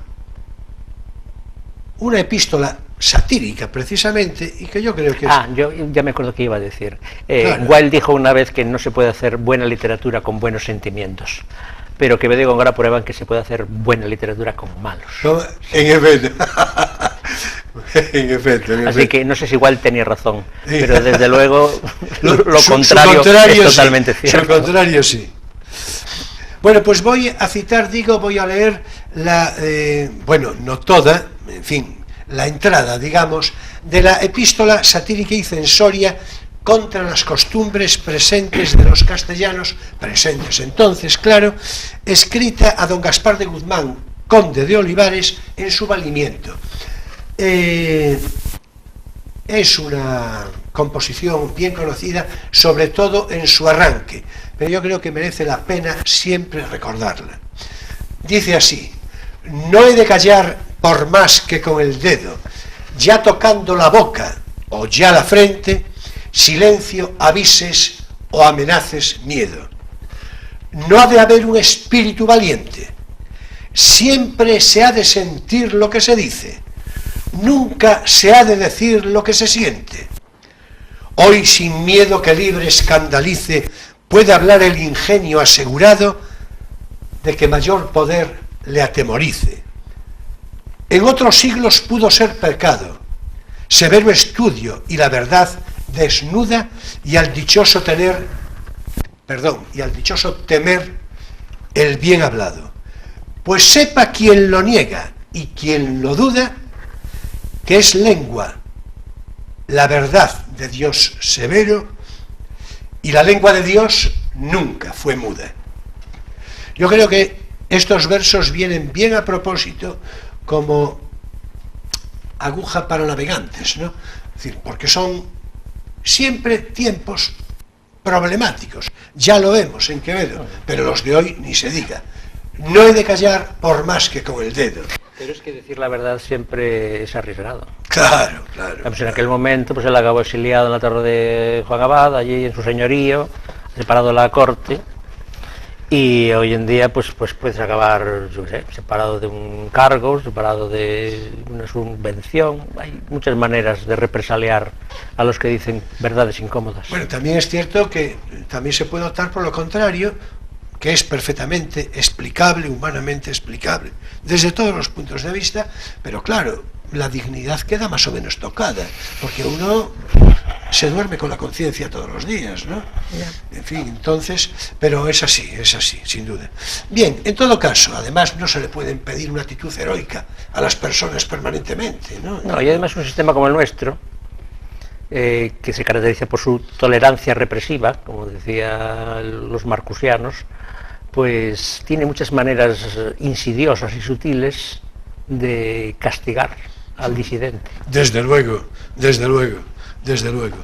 una epístola satírica precisamente, y que yo creo que Yo ya me acuerdo que iba a decir. Claro. Wilde dijo una vez que no se puede hacer buena literatura con buenos sentimientos, pero Quevedo y Góngora prueban que se puede hacer buena literatura con malos. ¿no? En efecto. en efecto. Así que no sé si Wilde tenía razón, Sí. pero desde luego Su contrario contrario es totalmente sí, cierto. Su contrario sí. Bueno, pues voy a leer no toda, en fin, la entrada, digamos, de la epístola satírica y censoria contra las costumbres presentes de los castellanos, presentes entonces, claro, escrita a don Gaspar de Guzmán, conde de Olivares, en su valimiento. Es una composición bien conocida, sobre todo en su arranque, pero yo creo que merece la pena siempre recordarla. Dice así: no he de callar por más que con el dedo, ya tocando la boca o ya la frente, silencio avises o amenaces miedo. No ha de haber un espíritu valiente, siempre se ha de sentir lo que se dice, nunca se ha de decir lo que se siente. Hoy sin miedo que libre escandalice, puede hablar el ingenio asegurado de que mayor poder le atemorice. En otros siglos pudo ser pecado, severo estudio y la verdad desnuda, y al dichoso temer el bien hablado. Pues sepa quien lo niega y quien lo duda, que es lengua la verdad de Dios severo, y la lengua de Dios nunca fue muda. Yo creo que estos versos vienen bien a propósito como aguja para navegantes, ¿no? Es decir, porque son siempre tiempos problemáticos. Ya lo vemos en Quevedo, pero los de hoy ni se diga. no he de callar por más que con el dedo. Pero es que decir la verdad siempre es arriesgado. Claro, claro. Pues en aquel momento pues él acabó exiliado en la torre de Juan Abad, allí en su señorío, separado de la corte, y hoy en día pues puedes acabar, yo qué sé, separado de un cargo, separado de una subvención. Hay muchas maneras de represaliar a los que dicen verdades incómodas. Bueno, también es cierto que también se puede optar por lo contrario, que es perfectamente explicable, humanamente explicable, desde todos los puntos de vista, pero claro, la dignidad queda más o menos tocada, porque uno se duerme con la conciencia todos los días, ¿no? En fin, entonces, pero es así, sin duda. Bien, en todo caso, además no se le puede pedir una actitud heroica a las personas permanentemente, ¿no? No, y además un sistema como el nuestro, que se caracteriza por su tolerancia represiva, como decían los marcusianos, pues tiene muchas maneras insidiosas y sutiles de castigar al disidente. Desde luego, desde luego, desde luego.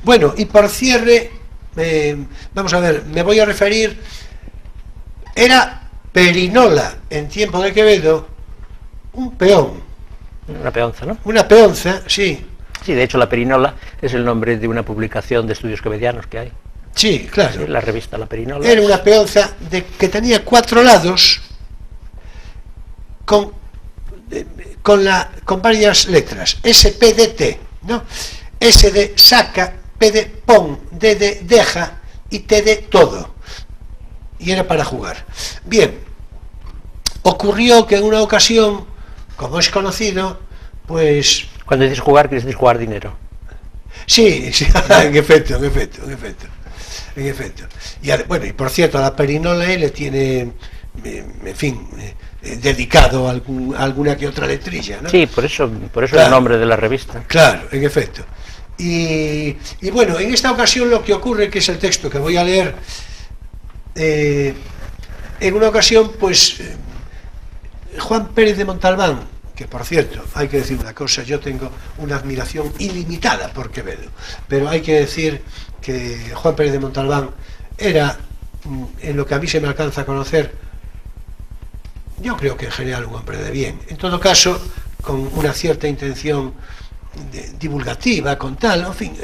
Bueno, y por cierre, vamos a ver, me voy a referir, era Perinola en tiempo de Quevedo un peón. Una peonza, ¿no? Una peonza, sí. Sí, de hecho la Perinola es el nombre de una publicación de estudios quevedianos que hay. Sí, claro. Sí, la revista La Perinola. Era una peonza que tenía 4 lados con varias letras. S, P, D, T, ¿no? S de saca, P de pon, D de deja y T de todo. Y era para jugar. Bien, ocurrió que en una ocasión, como es conocido, pues... Cuando dices jugar, quieres decir jugar dinero. Sí, sí, en efecto. Y bueno, y por cierto, a la Perinola le tiene, en fin, dedicado alguna que otra letrilla, ¿no? Sí, por eso Claro. el nombre de la revista. Claro, en efecto. Y bueno, en esta ocasión lo que ocurre, que es el texto que voy a leer, en una ocasión, pues, Juan Pérez de Montalbán, que por cierto, hay que decir una cosa, yo tengo una admiración ilimitada por Quevedo, pero hay que decir que Juan Pérez de Montalbán era, en lo que a mí se me alcanza a conocer, yo creo que en general un hombre de bien, en todo caso, con una cierta intención divulgativa, con tal, en fin,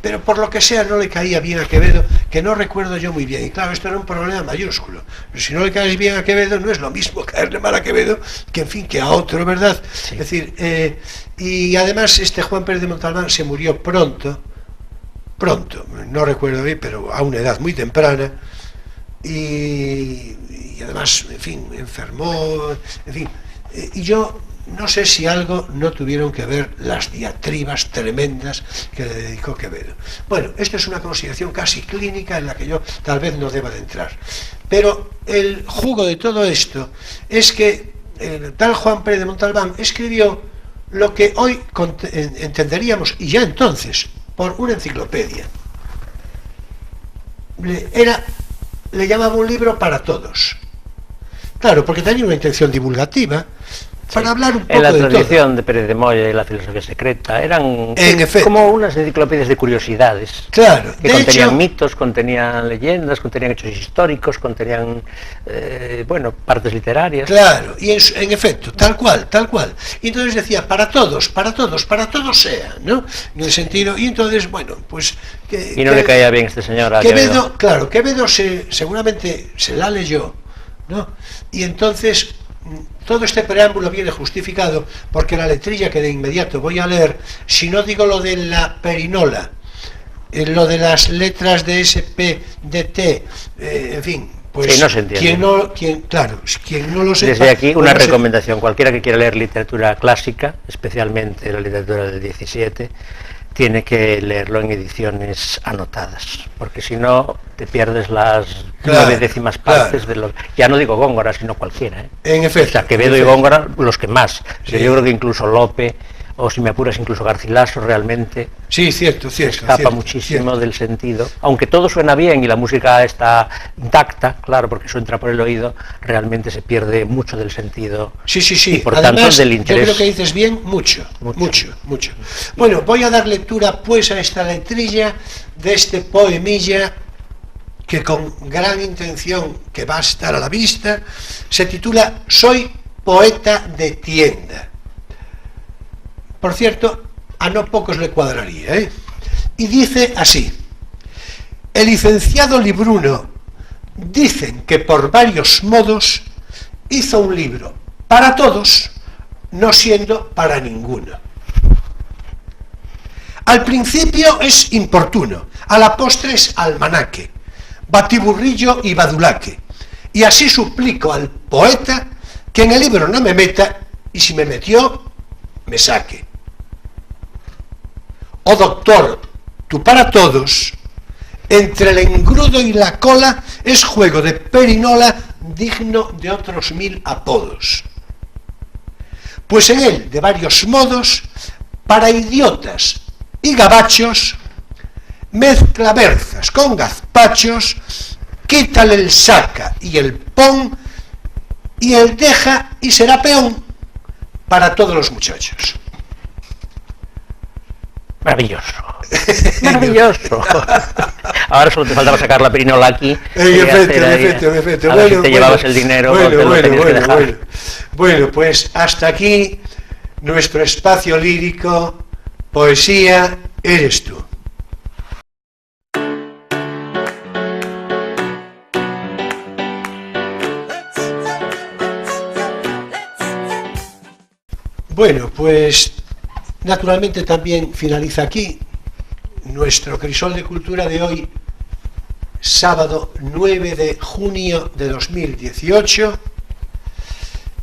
pero por lo que sea no le caía bien a Quevedo, que no recuerdo yo muy bien, y claro, esto era un problema mayúsculo, pero si no le caes bien a Quevedo, no es lo mismo caerle mal a Quevedo que, en fin, que a otro, ¿verdad? Sí. Es decir, y además este Juan Pérez de Montalbán se murió pronto, no recuerdo bien, pero a una edad muy temprana, y además, en fin, enfermó, en fin, y yo no sé si algo no tuvieron que ver las diatribas tremendas que le dedicó Quevedo. Bueno, esta es una consideración casi clínica en la que yo tal vez no deba de entrar. Pero el jugo de todo esto es que el tal Juan Pérez de Montalbán escribió lo que hoy entenderíamos, y ya entonces, por una enciclopedia. Le llamaba un libro para todos. Claro, porque tenía una intención divulgativa, para hablar un poco en la de todo. tradición de Pérez de Moya y la filosofía secreta eran efecto, como unas enciclopedias de curiosidades, claro, que contenían mitos, contenían leyendas, contenían hechos históricos, contenían bueno, partes literarias. Claro, y en efecto, tal cual. Y entonces decía, para todos sea, ¿no? En el sentido, y entonces, bueno, pues... y no le caía bien este señor a Quevedo. Claro, Quevedo seguramente se la leyó, ¿no? Y entonces... todo este preámbulo viene justificado porque la letrilla que de inmediato voy a leer, si no digo lo de la Perinola, lo de las letras de S, P, de T, en fin, pues sí, no se entiende. Quien no lo sepa... Desde aquí una recomendación, cualquiera que quiera leer literatura clásica, especialmente la literatura del 17, tiene que leerlo en ediciones anotadas, porque si no te pierdes las 9 décimas partes de los... Ya no digo Góngora, sino cualquiera, ¿eh? En efecto. O sea, Quevedo y Góngora, los que más. Sí. Yo creo que incluso Lope, o si me apuras incluso Garcilaso, realmente escapa muchísimo del sentido. Aunque todo suena bien y la música está intacta, claro, porque eso entra por el oído, realmente se pierde mucho del sentido. Sí. Y por además, tanto del interés. Yo creo que dices bien, mucho. Bueno, voy a dar lectura pues a esta letrilla de este poemilla que con gran intención que va a estar a la vista, se titula Soy poeta de tienda. Por cierto, a no pocos le cuadraría, ¿eh? Y dice así: el licenciado Libruno, dicen que por varios modos hizo un libro para todos, no siendo para ninguno. Al principio es importuno, a la postre es almanaque, batiburrillo y badulaque, y así suplico al poeta que en el libro no me meta, y si me metió, me saque. Oh doctor, tú para todos, entre el engrudo y la cola, es juego de perinola digno de otros 1000 apodos. Pues en él, de varios modos, para idiotas y gabachos, mezcla berzas con gazpachos, quítale el saca y el pon, y el deja y será peón para todos los muchachos. Maravilloso. Maravilloso. Ahora solo te faltaba sacar la perinola aquí. En efecto. A ver si te llevabas el dinero. Bueno, pues hasta aquí nuestro espacio lírico, Poesía eres tú. Bueno, pues naturalmente también finaliza aquí nuestro Crisol de Cultura de hoy, sábado 9 de junio de 2018,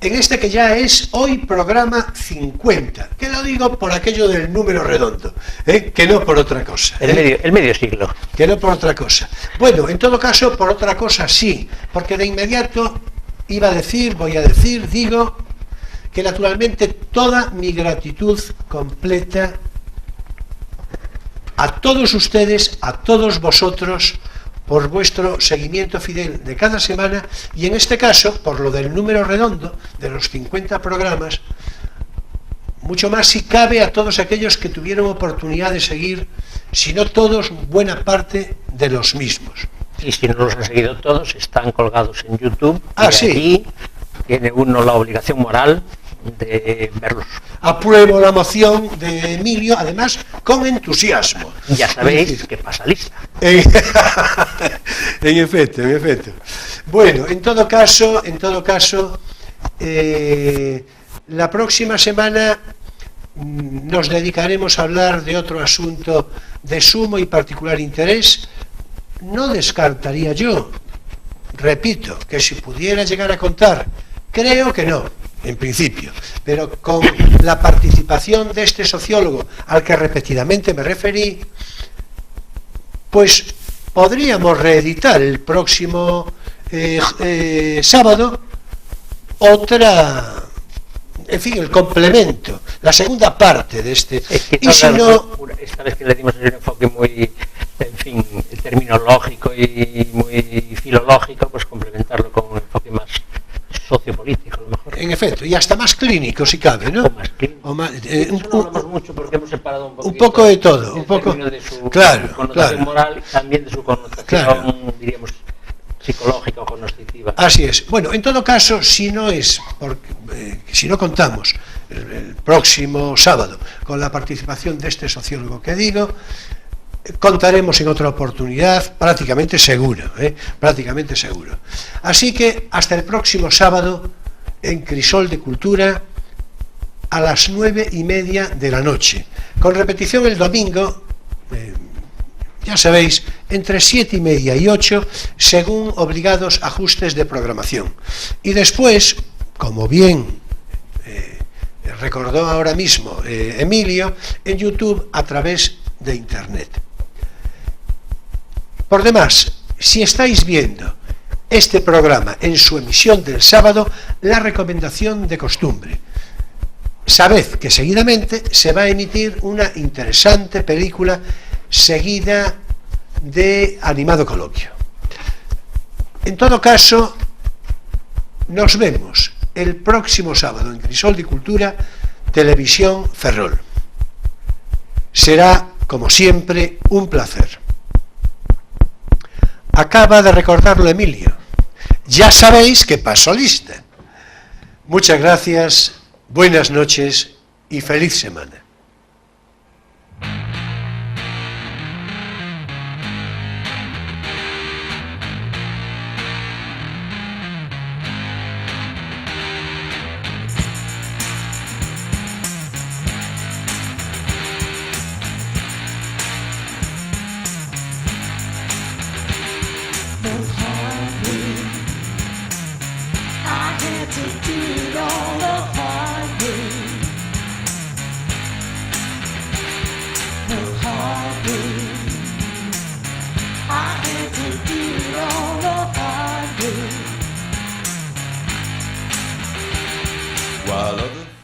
en este que ya es hoy programa 50, que lo digo por aquello del número redondo, que no por otra cosa. El medio siglo. Que no por otra cosa. Bueno, en todo caso, por otra cosa sí, porque de inmediato digo que naturalmente toda mi gratitud completa a todos ustedes, a todos vosotros, por vuestro seguimiento fidel de cada semana, y en este caso, por lo del número redondo de los 50 programas, mucho más si cabe a todos aquellos que tuvieron oportunidad de seguir, si no todos, buena parte de los mismos. Y si no los han seguido todos, están colgados en YouTube. Sí. Allí tiene uno la obligación moral de verlos. Apruebo la moción de Emilio, además con entusiasmo. Ya sabéis que pasa lista. En efecto. Bueno, en todo caso, la próxima semana nos dedicaremos a hablar de otro asunto de sumo y particular interés. No descartaría yo, repito, que si pudiera llegar a contar, creo que no, en principio, pero con la participación de este sociólogo al que repetidamente me referí, pues podríamos reeditar el próximo sábado el complemento, la segunda parte de este. Y si no, esta vez que le dimos un enfoque muy, terminológico y muy filológico, pues complementarlo con un enfoque más sociopolítico, a lo mejor. En efecto, y hasta más clínico, si cabe, ¿no? O más clínico. No hablamos mucho porque hemos separado un poco de todo, un poco de su claro, connotación moral y también de su connotación, diríamos, psicológica o cognoscitiva. Así es. Bueno, en todo caso, si no contamos el próximo sábado con la participación de este sociólogo que digo, contaremos en otra oportunidad, prácticamente seguro. Así que hasta el próximo sábado en Crisol de Cultura a las 9:30 de la noche, con repetición el domingo, ya sabéis, entre 7:30 y 8, según obligados ajustes de programación. Y después, como bien recordó ahora mismo Emilio, en YouTube a través de Internet. Por demás, si estáis viendo este programa en su emisión del sábado, la recomendación de costumbre. Sabed que seguidamente se va a emitir una interesante película seguida de animado coloquio. En todo caso, nos vemos el próximo sábado en Crisol de Cultura, Televisión Ferrol. Será, como siempre, un placer. Acaba de recordarlo Emilio. Ya sabéis que paso lista. Muchas gracias, buenas noches y feliz semana. While other